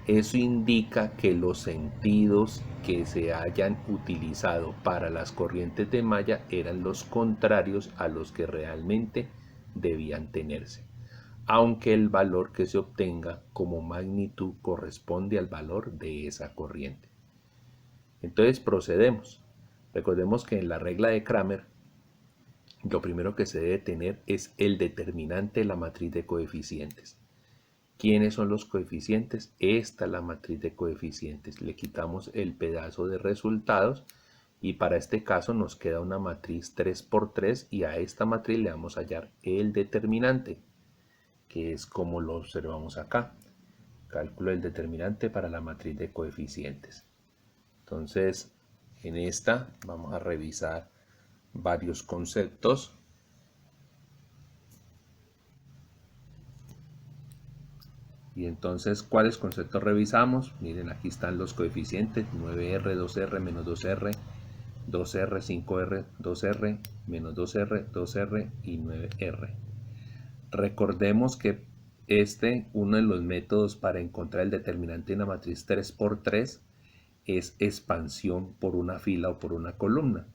eso indica que los sentidos que se hayan utilizado para las corrientes de malla eran los contrarios a los que realmente debían tenerse, aunque el valor que se obtenga como magnitud corresponde al valor de esa corriente. Entonces procedemos. Recordemos que en la regla de Cramer lo primero que se debe tener es el determinante de la matriz de coeficientes. ¿Quiénes son los coeficientes? Esta es la matriz de coeficientes. Le quitamos el pedazo de resultados y para este caso nos queda una matriz 3×3 y a esta matriz le vamos a hallar el determinante, que es como lo observamos acá. Cálculo del determinante para la matriz de coeficientes. Entonces, en esta vamos a revisar varios conceptos. Y entonces, ¿cuáles conceptos revisamos? Miren, aquí están los coeficientes: 9R, 2R, menos 2R, 2R, 5R, 2R, menos 2R, 2R y 9R. Recordemos que uno de los métodos para encontrar el determinante de una matriz 3×3 es expansión por una fila o por una columna.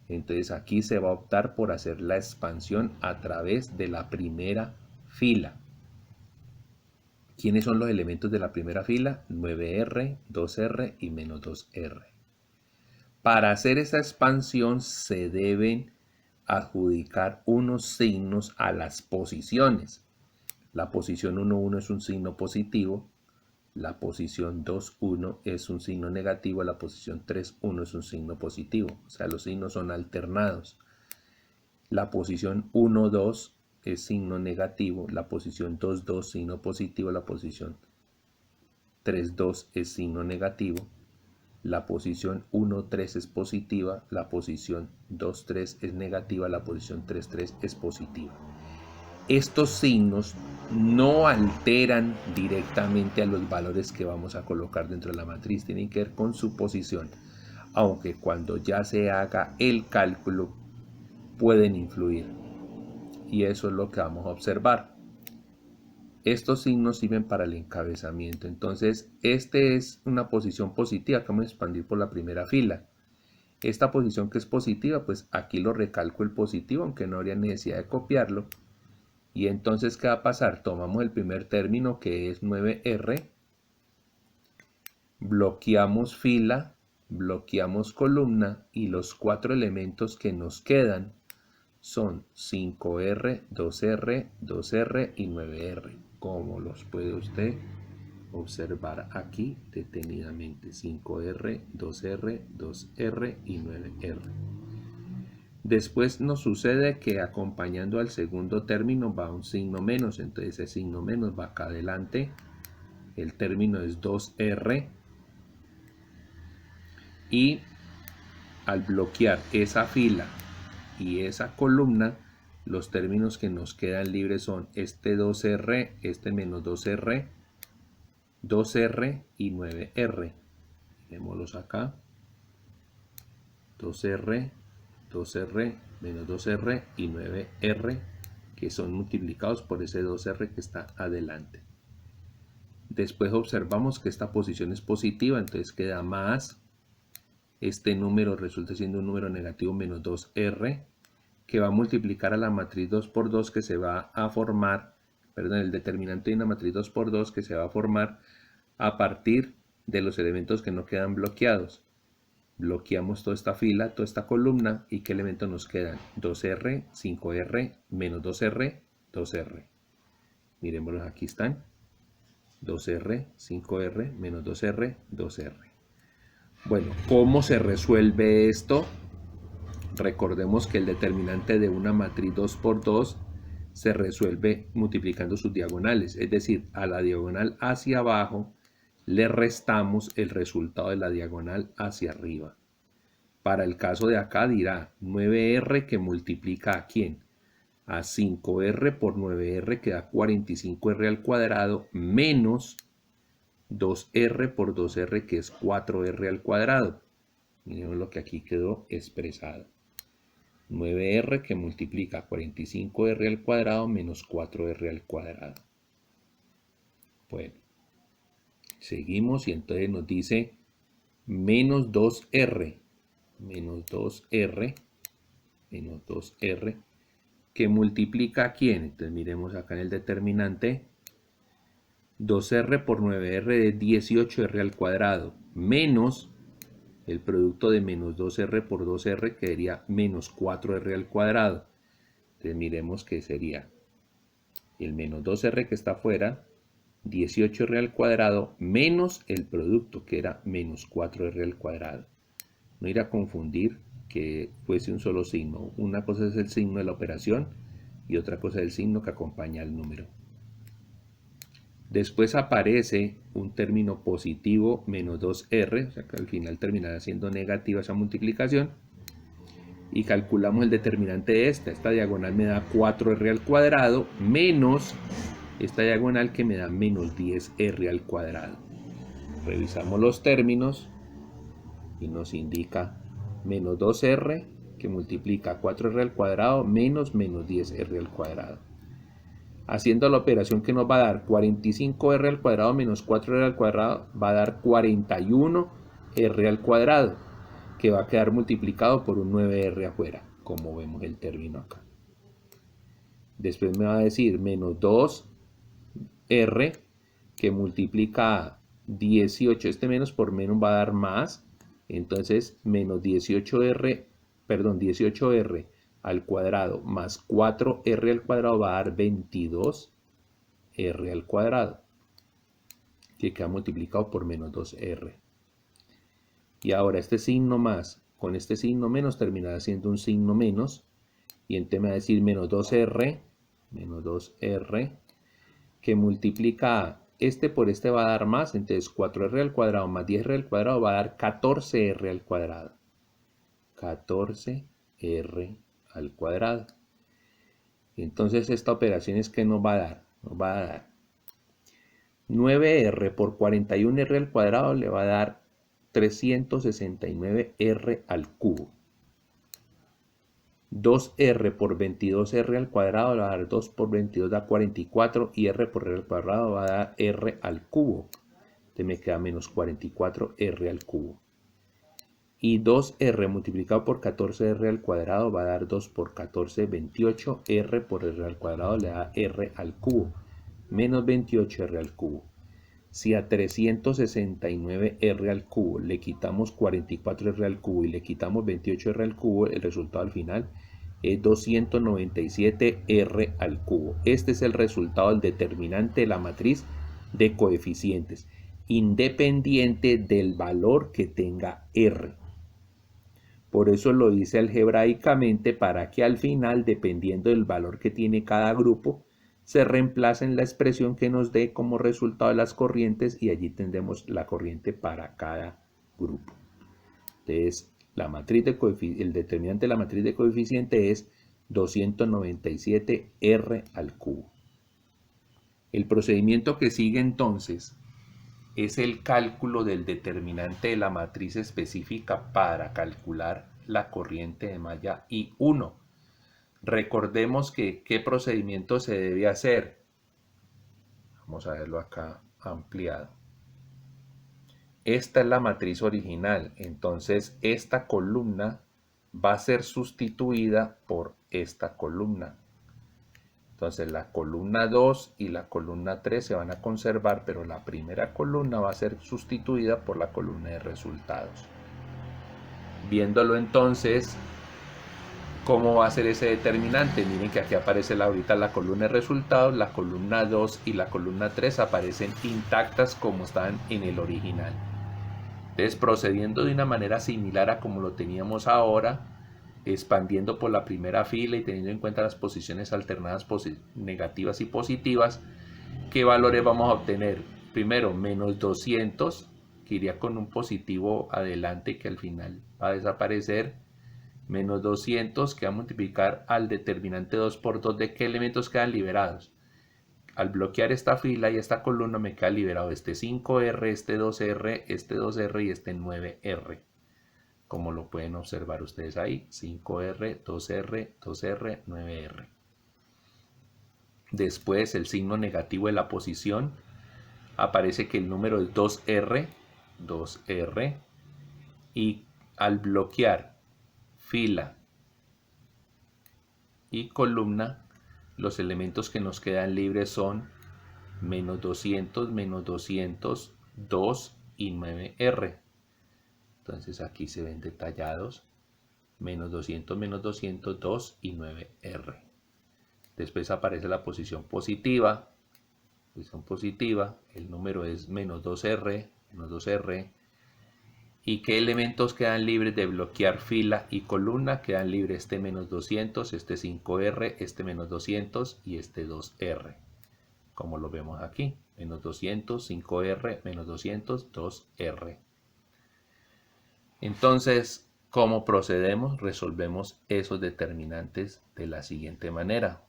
Entonces aquí se va a optar por hacer la expansión a través de la primera fila. ¿Quiénes son los elementos de la primera fila? 9R, 2R y menos 2R. Para hacer esa expansión se deben adjudicar unos signos a las posiciones. La posición 1,1 es un signo positivo, la posición 2,1 es un signo negativo, la posición 3,1 es un signo positivo. O sea, los signos son alternados. La posición 1,2 es signo negativo, la posición 2,2 signo positivo, la posición 3,2 es signo negativo. la posición 1, 3 es positiva, la posición 2, 3 es negativa, la posición 3, 3 es positiva. Estos signos no alteran directamente a los valores que vamos a colocar dentro de la matriz, tienen que ver con su posición, aunque cuando ya se haga el cálculo pueden influir, y eso es lo que vamos a observar. Estos signos sirven para el encabezamiento. Entonces, este es una posición positiva que vamos a expandir por la primera fila. Esta posición que es positiva, pues aquí lo recalco el positivo, aunque no habría necesidad de copiarlo. Y entonces, ¿qué va a pasar? Tomamos el primer término, que es 9R, bloqueamos fila, bloqueamos columna, y los 4 elementos que nos quedan son 5R, 2R, 2R y 9R, como los puede usted observar aquí detenidamente. 5R, 2R, 2R y 9R. Después nos sucede que acompañando al segundo término va un signo menos, entonces ese signo menos va acá adelante. El término es 2R, y al bloquear esa fila y esa columna, los términos que nos quedan libres son este 2R, este menos 2R, 2R y 9R. Miremoslos acá. 2R, 2R, menos 2R y 9R, que son multiplicados por ese 2R que está adelante. Después observamos que esta posición es positiva, entonces queda más. Este número resulta siendo un número negativo, menos 2R, que va a multiplicar a la matriz 2 por 2 que se va a formar, perdón, el determinante de una matriz 2 por 2 que se va a formar a partir de los elementos que no quedan bloqueados. Bloqueamos toda esta fila, toda esta columna, y ¿qué elementos nos quedan? 2R, 5R, menos 2R, 2R. Miremoslos, aquí están. 2R, 5R, menos 2R, 2R. Bueno, ¿cómo se resuelve esto? Recordemos que el determinante de una matriz 2 por 2 se resuelve multiplicando sus diagonales, es decir, a la diagonal hacia abajo le restamos el resultado de la diagonal hacia arriba. Para el caso de acá dirá 9R que multiplica ¿a quién? A 5R por 9R, que da 45R al cuadrado, menos 2R por 2R, que es 4R al cuadrado. Miren lo que aquí quedó expresado. 9R que multiplica 45R al cuadrado menos 4R al cuadrado. Bueno, seguimos y entonces nos dice menos 2R, menos 2R, menos 2R, que multiplica ¿a quién? Entonces miremos acá en el determinante. 2R por 9R es 18R al cuadrado, menos el producto de menos 2R por 2R, que sería menos 4R al cuadrado. Entonces miremos que sería el menos 2R que está afuera, 18R al cuadrado, menos el producto que era menos 4R al cuadrado. No ir a confundir que fuese un solo signo. Una cosa es el signo de la operación y otra cosa es el signo que acompaña al número. Después aparece un término positivo, menos 2R, o sea que al final terminará siendo negativa esa multiplicación. Y calculamos el determinante de esta diagonal me da 4R al cuadrado, menos esta diagonal que me da menos 10R al cuadrado. Revisamos los términos y nos indica menos 2R que multiplica 4R al cuadrado menos menos 10R al cuadrado. Haciendo la operación que nos va a dar 45R al cuadrado menos 4R al cuadrado, va a dar 41R al cuadrado, que va a quedar multiplicado por un 9R afuera, como vemos el término acá. Después me va a decir menos 2R, que multiplica 18, este menos por menos va a dar más, entonces menos 18R al cuadrado más 4R al cuadrado va a dar 22R al cuadrado, que queda multiplicado por menos 2R. Y ahora este signo más con este signo menos terminará siendo un signo menos, y entonces me va a decir menos 2R, que multiplica este por este va a dar más, entonces 4r al cuadrado más 10r al cuadrado va a dar 14r al cuadrado. 14r al cuadrado. Entonces esta operación es que nos va a dar, 9r por 41r al cuadrado le va a dar 369r al cubo. 2r por 22r al cuadrado le va a dar 2 por 22 da 44 y r por r al cuadrado va a dar r al cubo. Entonces me queda menos 44r al cubo. Y 2r multiplicado por 14r al cuadrado va a dar 2 por 14, 28. R por r al cuadrado le da r al cubo. Menos 28r al cubo. Si a 369r al cubo le quitamos 44r al cubo y le quitamos 28r al cubo, el resultado al final es 297r al cubo. Este es el resultado del determinante de la matriz de coeficientes, independiente del valor que tenga r. Por eso lo hice algebraicamente para que al final, dependiendo del valor que tiene cada grupo, se reemplace en la expresión que nos dé como resultado de las corrientes y allí tendremos la corriente para cada grupo. Entonces, el determinante de la matriz de coeficiente es 297r al cubo. El procedimiento que sigue entonces es el cálculo del determinante de la matriz específica para calcular la corriente de malla I1. Recordemos que qué procedimiento se debe hacer. Vamos a verlo acá ampliado. Esta es la matriz original, entonces esta columna va a ser sustituida por esta columna. Entonces la columna 2 y la columna 3 se van a conservar, pero la primera columna va a ser sustituida por la columna de resultados. Viéndolo entonces, ¿cómo va a ser ese determinante? Miren que aquí aparece ahorita la columna de resultados, la columna 2 y la columna 3 aparecen intactas como están en el original. Entonces, procediendo de una manera similar a como lo teníamos ahora, expandiendo por la primera fila y teniendo en cuenta las posiciones alternadas negativas y positivas, ¿qué valores vamos a obtener? Primero, menos 200, que iría con un positivo adelante que al final va a desaparecer. Menos 200 que va a multiplicar al determinante 2 por 2 de qué elementos quedan liberados. Al bloquear esta fila y esta columna me queda liberado este 5R, este 2R, este 2R y este 9R. Como lo pueden observar ustedes ahí, 5R, 2R, 2R, 9R. Después el signo negativo de la posición, aparece que el número es 2R, 2R, y al bloquear fila y columna, los elementos que nos quedan libres son menos 200, menos 200, 2 y 9R. Entonces aquí se ven detallados menos 200, menos 200, 2 y 9R. Después aparece la posición positiva. El número es menos 2R, menos 2R. ¿Y qué elementos quedan libres de bloquear fila y columna? Quedan libres este menos 200, este 5R, este menos 200 y este 2R. Como lo vemos aquí, menos 200, 5R, menos 200, 2R. Entonces, ¿cómo procedemos? Resolvemos esos determinantes de la siguiente manera.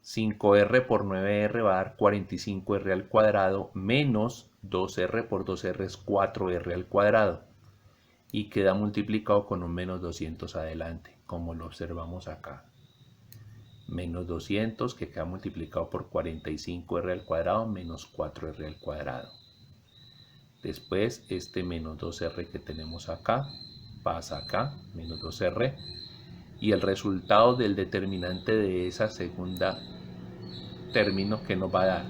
5R por 9R va a dar 45R al cuadrado menos 2R por 2R es 4R al cuadrado. Y queda multiplicado con un menos 200 adelante, como lo observamos acá. Menos 200 que queda multiplicado por 45R al cuadrado menos 4R al cuadrado. Después este menos 2R que tenemos acá pasa acá, menos 2R. Y el resultado del determinante de esa segunda término que nos va a dar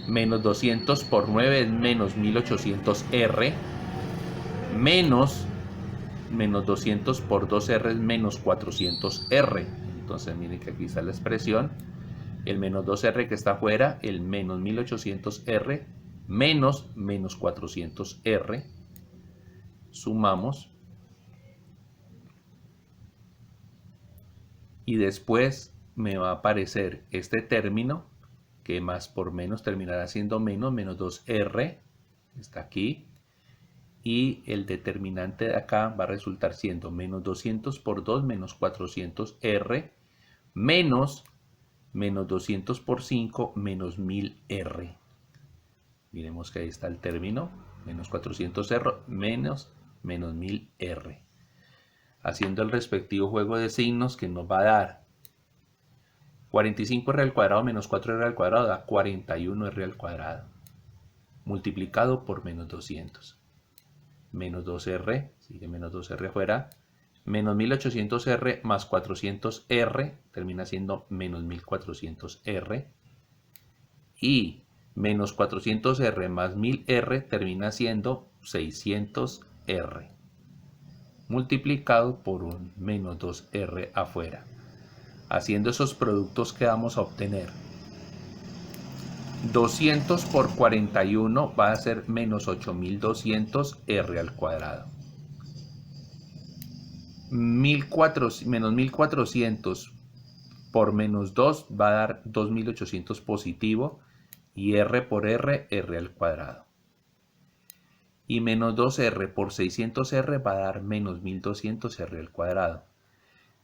menos 200 por 9 es menos 1800R menos 200 por 2R es menos 400R. Entonces miren que aquí está la expresión, el menos 2R que está afuera, el menos 1800R menos 400R, sumamos y después me va a aparecer este término que más por menos terminará siendo menos 2R, está aquí, y el determinante de acá va a resultar siendo menos 200 por 2, menos 400R, menos 200 por 5, menos 1000R. Miremos que ahí está el término, menos 400R, menos 1000R. Haciendo el respectivo juego de signos que nos va a dar 45R al cuadrado menos 4R al cuadrado da 41R al cuadrado, multiplicado por menos 200. Menos 2R, sigue menos 2R afuera, menos 1800R más 400R, termina siendo menos 1400R, y menos 400R más 1000R termina siendo 600R, multiplicado por un menos 2R afuera. Haciendo esos productos que vamos a obtener, 200 por 41 va a ser menos 8200R al cuadrado. Menos 1400 por menos 2 va a dar 2800 positivo, y R por R, R al cuadrado. Y menos 2R por 600R va a dar menos 1200R al cuadrado.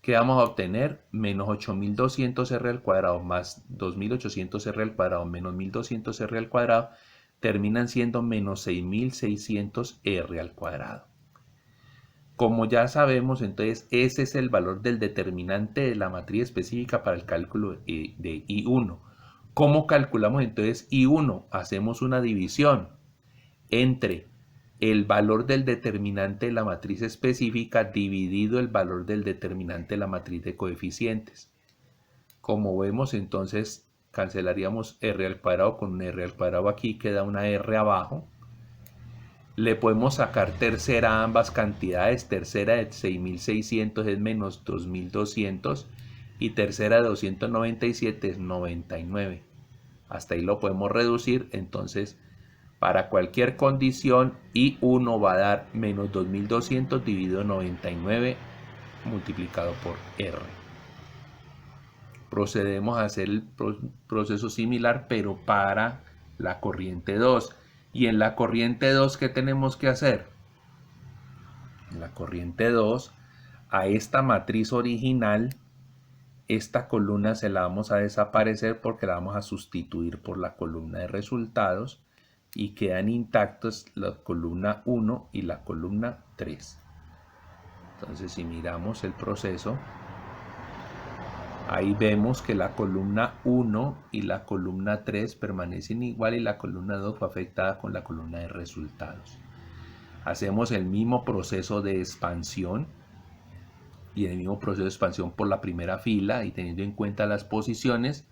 ¿Qué vamos a obtener? Menos 8200R al cuadrado más 2800R al cuadrado menos 1200R al cuadrado terminan siendo menos 6600R al cuadrado. Como ya sabemos, entonces ese es el valor del determinante de la matriz específica para el cálculo de I1. ¿Cómo calculamos entonces I1? Hacemos una división entre el valor del determinante de la matriz específica dividido el valor del determinante de la matriz de coeficientes. Como vemos, entonces cancelaríamos R al cuadrado con un R al cuadrado aquí, queda una R abajo. Le podemos sacar tercera a ambas cantidades. Tercera de 6600 es menos 2200 y tercera de 297 es 99. Hasta ahí lo podemos reducir. Entonces, para cualquier condición, I1 va a dar menos 2200 dividido 99 multiplicado por R. Procedemos a hacer el proceso similar, pero para la corriente 2. Y en la corriente 2, ¿qué tenemos que hacer? En la corriente 2, a esta matriz original, esta columna se la vamos a desaparecer porque la vamos a sustituir por la columna de resultados, y quedan intactos la columna 1 y la columna 3. Entonces, si miramos el proceso, ahí vemos que la columna 1 y la columna 3 permanecen igual y la columna 2 fue afectada con la columna de resultados. Hacemos el mismo proceso de expansión y el mismo proceso de expansión por la primera fila, y teniendo en cuenta las posiciones,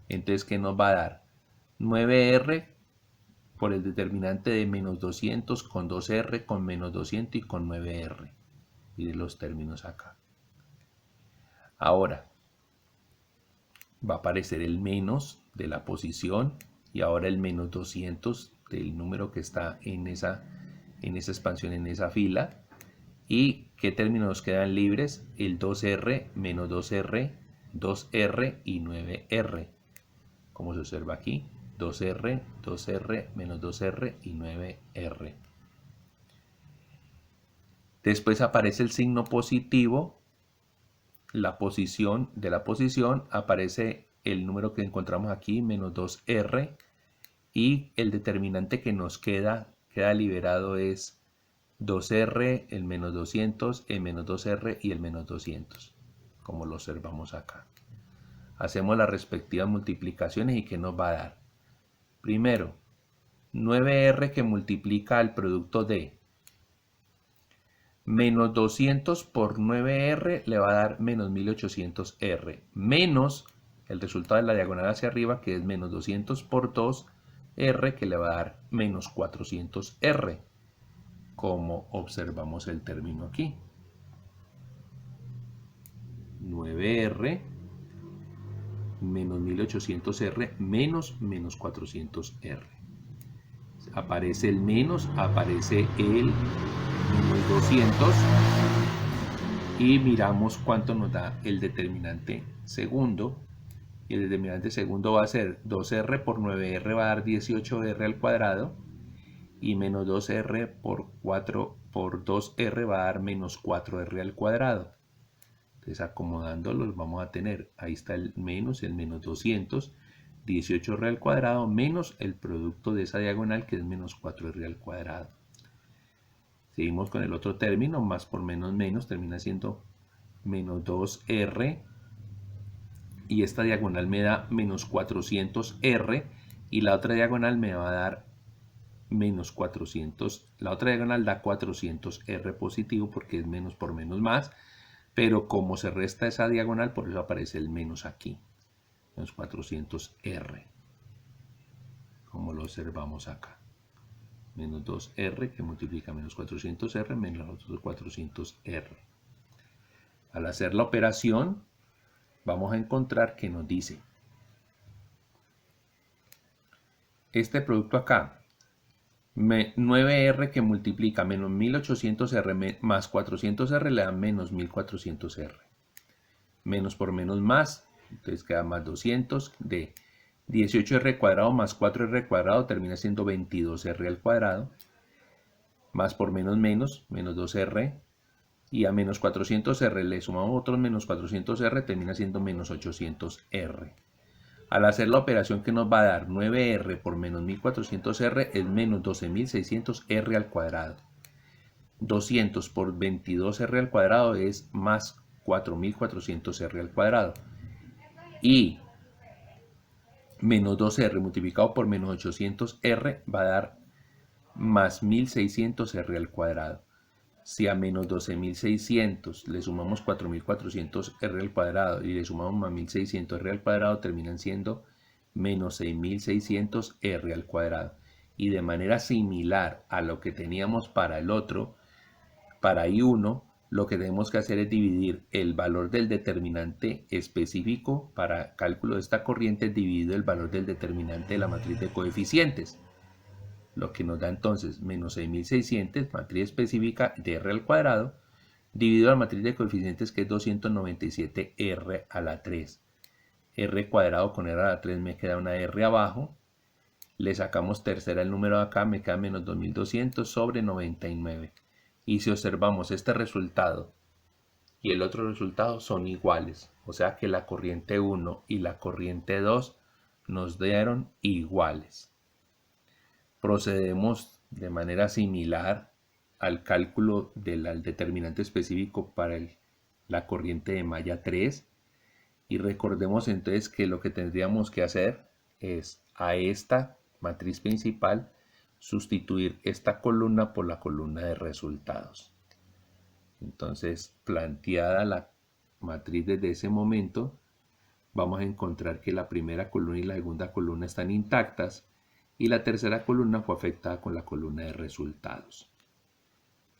entonces ¿qué nos va a dar? 9R por el determinante de menos 200 con 2R con menos 200 y con 9R. Miren los términos acá. Ahora va a aparecer el menos de la posición y ahora el menos 200 del número que está en esa expansión, en esa fila. ¿Y qué términos nos quedan libres? El 2R, menos 2R, 2R y 9R. Como se observa aquí, 2R, 2R, menos 2R y 9R. Después aparece el signo positivo. La posición de la posición aparece el número que encontramos aquí, menos 2R, y el determinante que nos queda liberado es 2R, el menos 200, el menos 2R y el menos 200, como lo observamos acá. Hacemos las respectivas multiplicaciones y ¿qué nos va a dar? Primero, 9R que multiplica el producto de menos 200 por 9R le va a dar menos 1800R, menos el resultado de la diagonal hacia arriba, que es menos 200 por 2R, que le va a dar menos 400R, como observamos el término aquí. 9R menos 1800R menos 400R. Aparece el menos, aparece el menos 200 y miramos cuánto nos da el determinante segundo. y el determinante segundo va a ser 2r por 9r va a dar 18r al cuadrado, y menos 2r por 2r va a dar menos 4r al cuadrado. Entonces acomodándolos vamos a tener, ahí está el menos 200, 18r al cuadrado menos el producto de esa diagonal que es menos 4r al cuadrado. Seguimos con el otro término, más por menos termina siendo menos 2r, y esta diagonal me da menos 400r, y la otra diagonal me va a dar menos 400, la otra diagonal da 400r positivo porque es menos por menos más, pero como se resta esa diagonal, por eso aparece el menos aquí, menos 400r, como lo observamos acá. Menos 2r que multiplica menos 400r menos los otros 400r. Al hacer la operación, vamos a encontrar que nos dice este producto acá, 9r que multiplica menos 1800r más 400r le da menos 1400r. Menos por menos más, entonces queda más 200 de 18r cuadrado más 4r cuadrado termina siendo 22r al cuadrado. Más por menos menos 2r. Y a menos 400r le sumamos otros menos 400r, termina siendo menos 800r. Al hacer la operación que nos va a dar 9r por menos 1400r es menos 12.600r al cuadrado. 200 por 22r al cuadrado es más 4.400r al cuadrado. Y menos 2r multiplicado por menos 800r va a dar más 1.600r al cuadrado. Si a menos 12.600 le sumamos 4.400r al cuadrado y le sumamos más 1.600r al cuadrado, terminan siendo menos 6.600r al cuadrado. Y de manera similar a lo que teníamos para el otro, para I1, lo que tenemos que hacer es dividir el valor del determinante específico para cálculo de esta corriente dividido el valor del determinante de la matriz de coeficientes. Lo que nos da entonces menos 6.600, matriz específica de r al cuadrado, dividido la matriz de coeficientes que es 297r a la 3. R cuadrado con r a la 3 me queda una r abajo. Le sacamos tercera el número de acá, me queda menos 2200 sobre 99. Y si observamos este resultado y el otro resultado son iguales, o sea que la corriente 1 y la corriente 2 nos dieron iguales. Procedemos de manera similar al cálculo del determinante específico para la corriente de malla 3, y recordemos entonces que lo que tendríamos que hacer es a esta matriz principal sustituir esta columna por la columna de resultados. Entonces, planteada la matriz desde ese momento, vamos a encontrar que la primera columna y la segunda columna están intactas y la tercera columna fue afectada con la columna de resultados.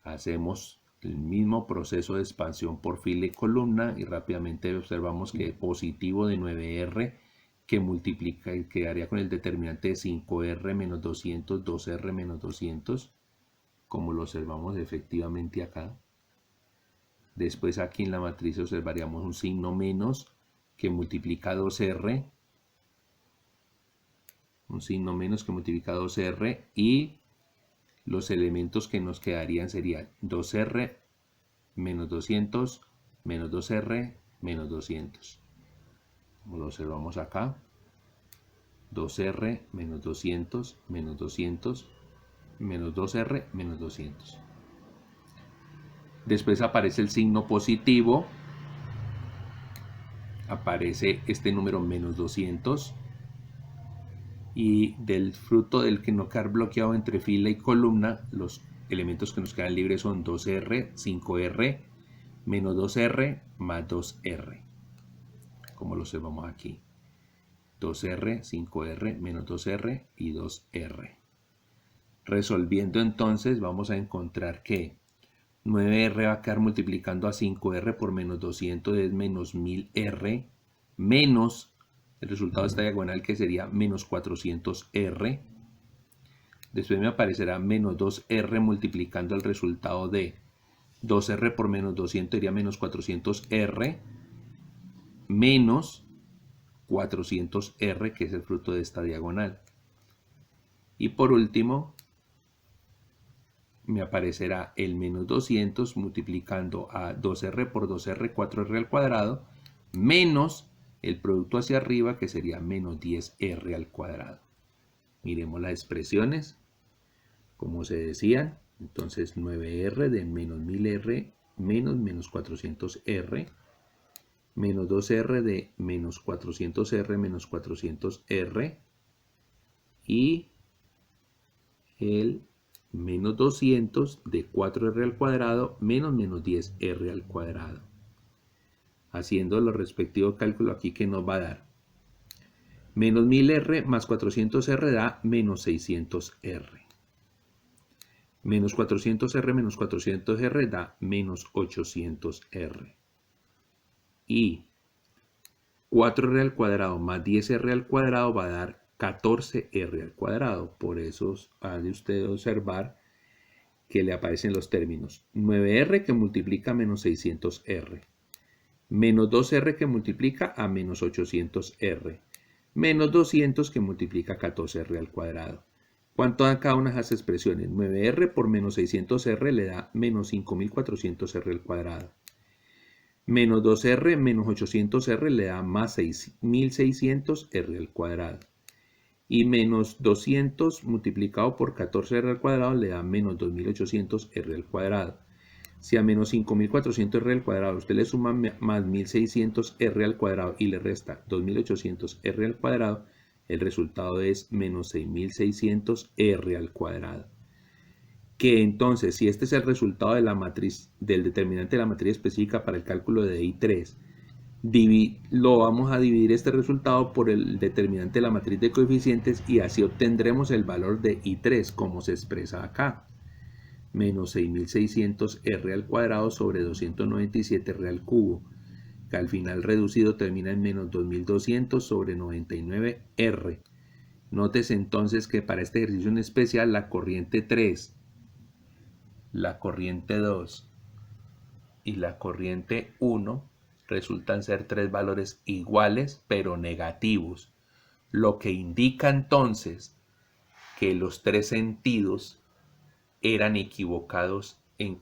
Hacemos el mismo proceso de expansión por fila y columna y rápidamente observamos que positivo de 9r que multiplica y quedaría con el determinante de 5r menos 200, 2r menos 200, como lo observamos efectivamente acá. Después aquí en la matriz observaríamos un signo menos que multiplica 2r, un signo menos que multiplica 2r, y los elementos que nos quedarían serían 2r menos 200 menos 2r menos 200, como lo observamos acá. 2r menos 200 menos 200 menos 2r menos 200. Después aparece el signo positivo, aparece este número menos 200, y del fruto del que no quedar bloqueado entre fila y columna, los elementos que nos quedan libres son 2r, 5r, menos 2r más 2r, como lo observamos aquí. 2r, 5r, menos 2r y 2r. Resolviendo entonces vamos a encontrar que 9r va a quedar multiplicando a 5r por menos 200 es menos 1000r menos el resultado de esta diagonal que sería menos 400r. Después me aparecerá menos 2r multiplicando el resultado de 2r por menos 200 sería menos 400r menos 400R, que es el fruto de esta diagonal. Y por último, me aparecerá el menos 200 multiplicando a 2R por 2R, 4R al cuadrado, menos el producto hacia arriba, que sería menos 10R al cuadrado. Miremos las expresiones, como se decían. Entonces 9R de menos 1000R menos 400R, menos 2R de menos 400R menos 400R, y el menos 200 de 4R al cuadrado menos 10R al cuadrado. Haciendo los respectivos cálculos aquí, que nos va a dar menos 1000R más 400R da menos 600R. Menos 400R menos 400R da menos 800R. Y 4R al cuadrado más 10R al cuadrado va a dar 14R al cuadrado. Por eso ha de usted observar que le aparecen los términos 9R que multiplica a menos 600R, menos 2R que multiplica a menos 800R, menos 200 que multiplica 14R al cuadrado. ¿Cuánto dan cada una de esas expresiones? 9R por menos 600R le da menos 5400R al cuadrado. Menos 2R menos 800R le da más 1600R al cuadrado. Y menos 200 multiplicado por 14R al cuadrado le da menos 2800R al cuadrado. Si a menos 5400R al cuadrado usted le suma más 1600R al cuadrado y le resta 2800R al cuadrado, el resultado es menos 6600R al cuadrado. Que entonces, si este es el resultado de la matriz, del determinante de la matriz específica para el cálculo de I3, lo vamos a dividir este resultado por el determinante de la matriz de coeficientes y así obtendremos el valor de I3 como se expresa acá. Menos 6600R al cuadrado sobre 297R al cubo, que al final reducido termina en menos 2200 sobre 99R. Nótese entonces que para este ejercicio en especial la corriente 3, la corriente 2 y la corriente 1 resultan ser tres valores iguales pero negativos, lo que indica entonces que los tres sentidos eran equivocados en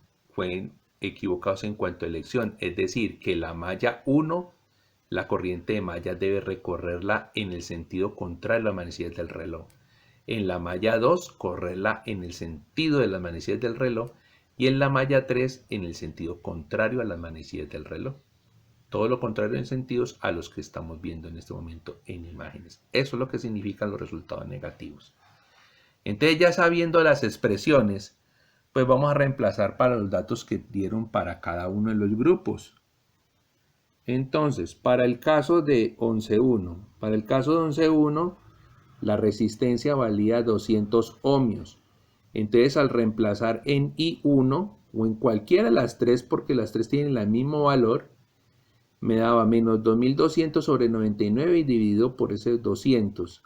cuanto a elección, es decir, que la malla 1, la corriente de malla debe recorrerla en el sentido contrario a las manecillas del reloj. En la malla 2, correrla en el sentido de las manecillas del reloj, y en la malla 3 en el sentido contrario a las manecillas del reloj. Todo lo contrario en sentidos a los que estamos viendo en este momento en imágenes. Eso es lo que significan los resultados negativos. Entonces, ya sabiendo las expresiones, pues vamos a reemplazar para los datos que dieron para cada uno de los grupos. Entonces, para el caso de 11.1, la resistencia valía 200 ohmios. Entonces, al reemplazar en I1 o en cualquiera de las tres, porque las tres tienen el mismo valor, me daba menos 2200 sobre 99 y dividido por ese 200.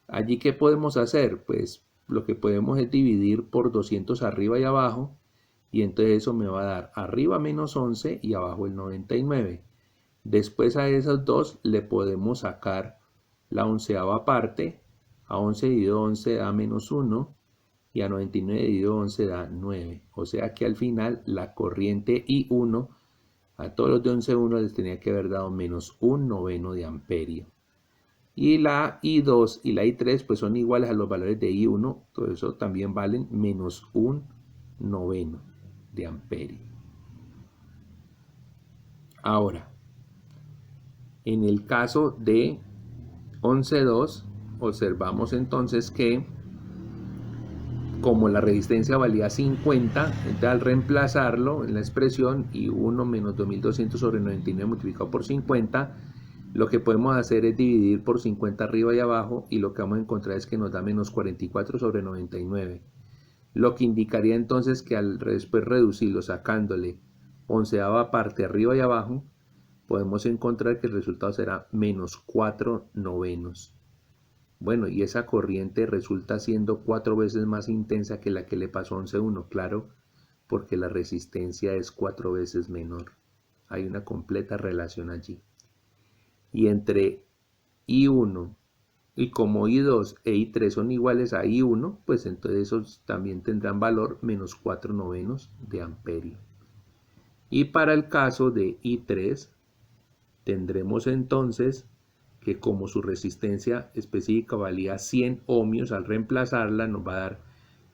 Allí, ¿qué podemos hacer? Pues lo que podemos es dividir por 200 arriba y abajo, y entonces eso me va a dar arriba menos 11 y abajo el 99. Después a esos dos le podemos sacar la onceava parte. A 11 dividido 11 da menos 1 y a 99 dividido 11 da 9. O sea que al final la corriente I1 a todos los de 11.1 les tenía que haber dado menos 1/9 de amperio. Y la I2 y la I3 pues son iguales a los valores de I1, todo eso también valen menos 1/9 de amperio. Ahora, en el caso de 11.2, observamos entonces que como la resistencia valía 50, entonces al reemplazarlo en la expresión I1 menos 2200 sobre 99 multiplicado por 50, lo que podemos hacer es dividir por 50 arriba y abajo, y lo que vamos a encontrar es que nos da menos 44 sobre 99. Lo que indicaría entonces que al después reducirlo sacándole onceava parte arriba y abajo, podemos encontrar que el resultado será menos 4/9. Bueno, y esa corriente resulta siendo 4 veces más intensa que la que le pasó a 11.1, claro, porque la resistencia es 4 veces menor. Hay una completa relación allí. Y entre I1 y como I2 e I3 son iguales a I1, pues entonces esos también tendrán valor menos 4 novenos de amperio. Y para el caso de I3 tendremos entonces que como su resistencia específica valía 100 ohmios, al reemplazarla nos va a dar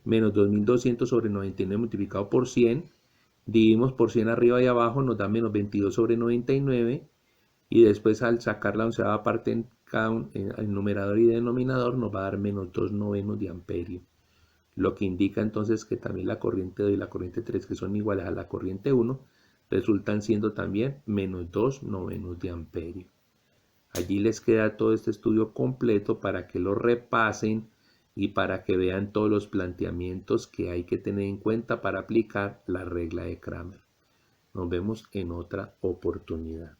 menos 2200 sobre 99 multiplicado por 100, dividimos por 100 arriba y abajo, nos da menos 22 sobre 99, y después al sacar la onceava parte en numerador y denominador nos va a dar menos 2 novenos de amperio, lo que indica entonces que también la corriente 2 y la corriente 3, que son iguales a la corriente 1, resultan siendo también menos 2 novenos de amperio. Allí les queda todo este estudio completo para que lo repasen y para que vean todos los planteamientos que hay que tener en cuenta para aplicar la regla de Kramer. Nos vemos en otra oportunidad.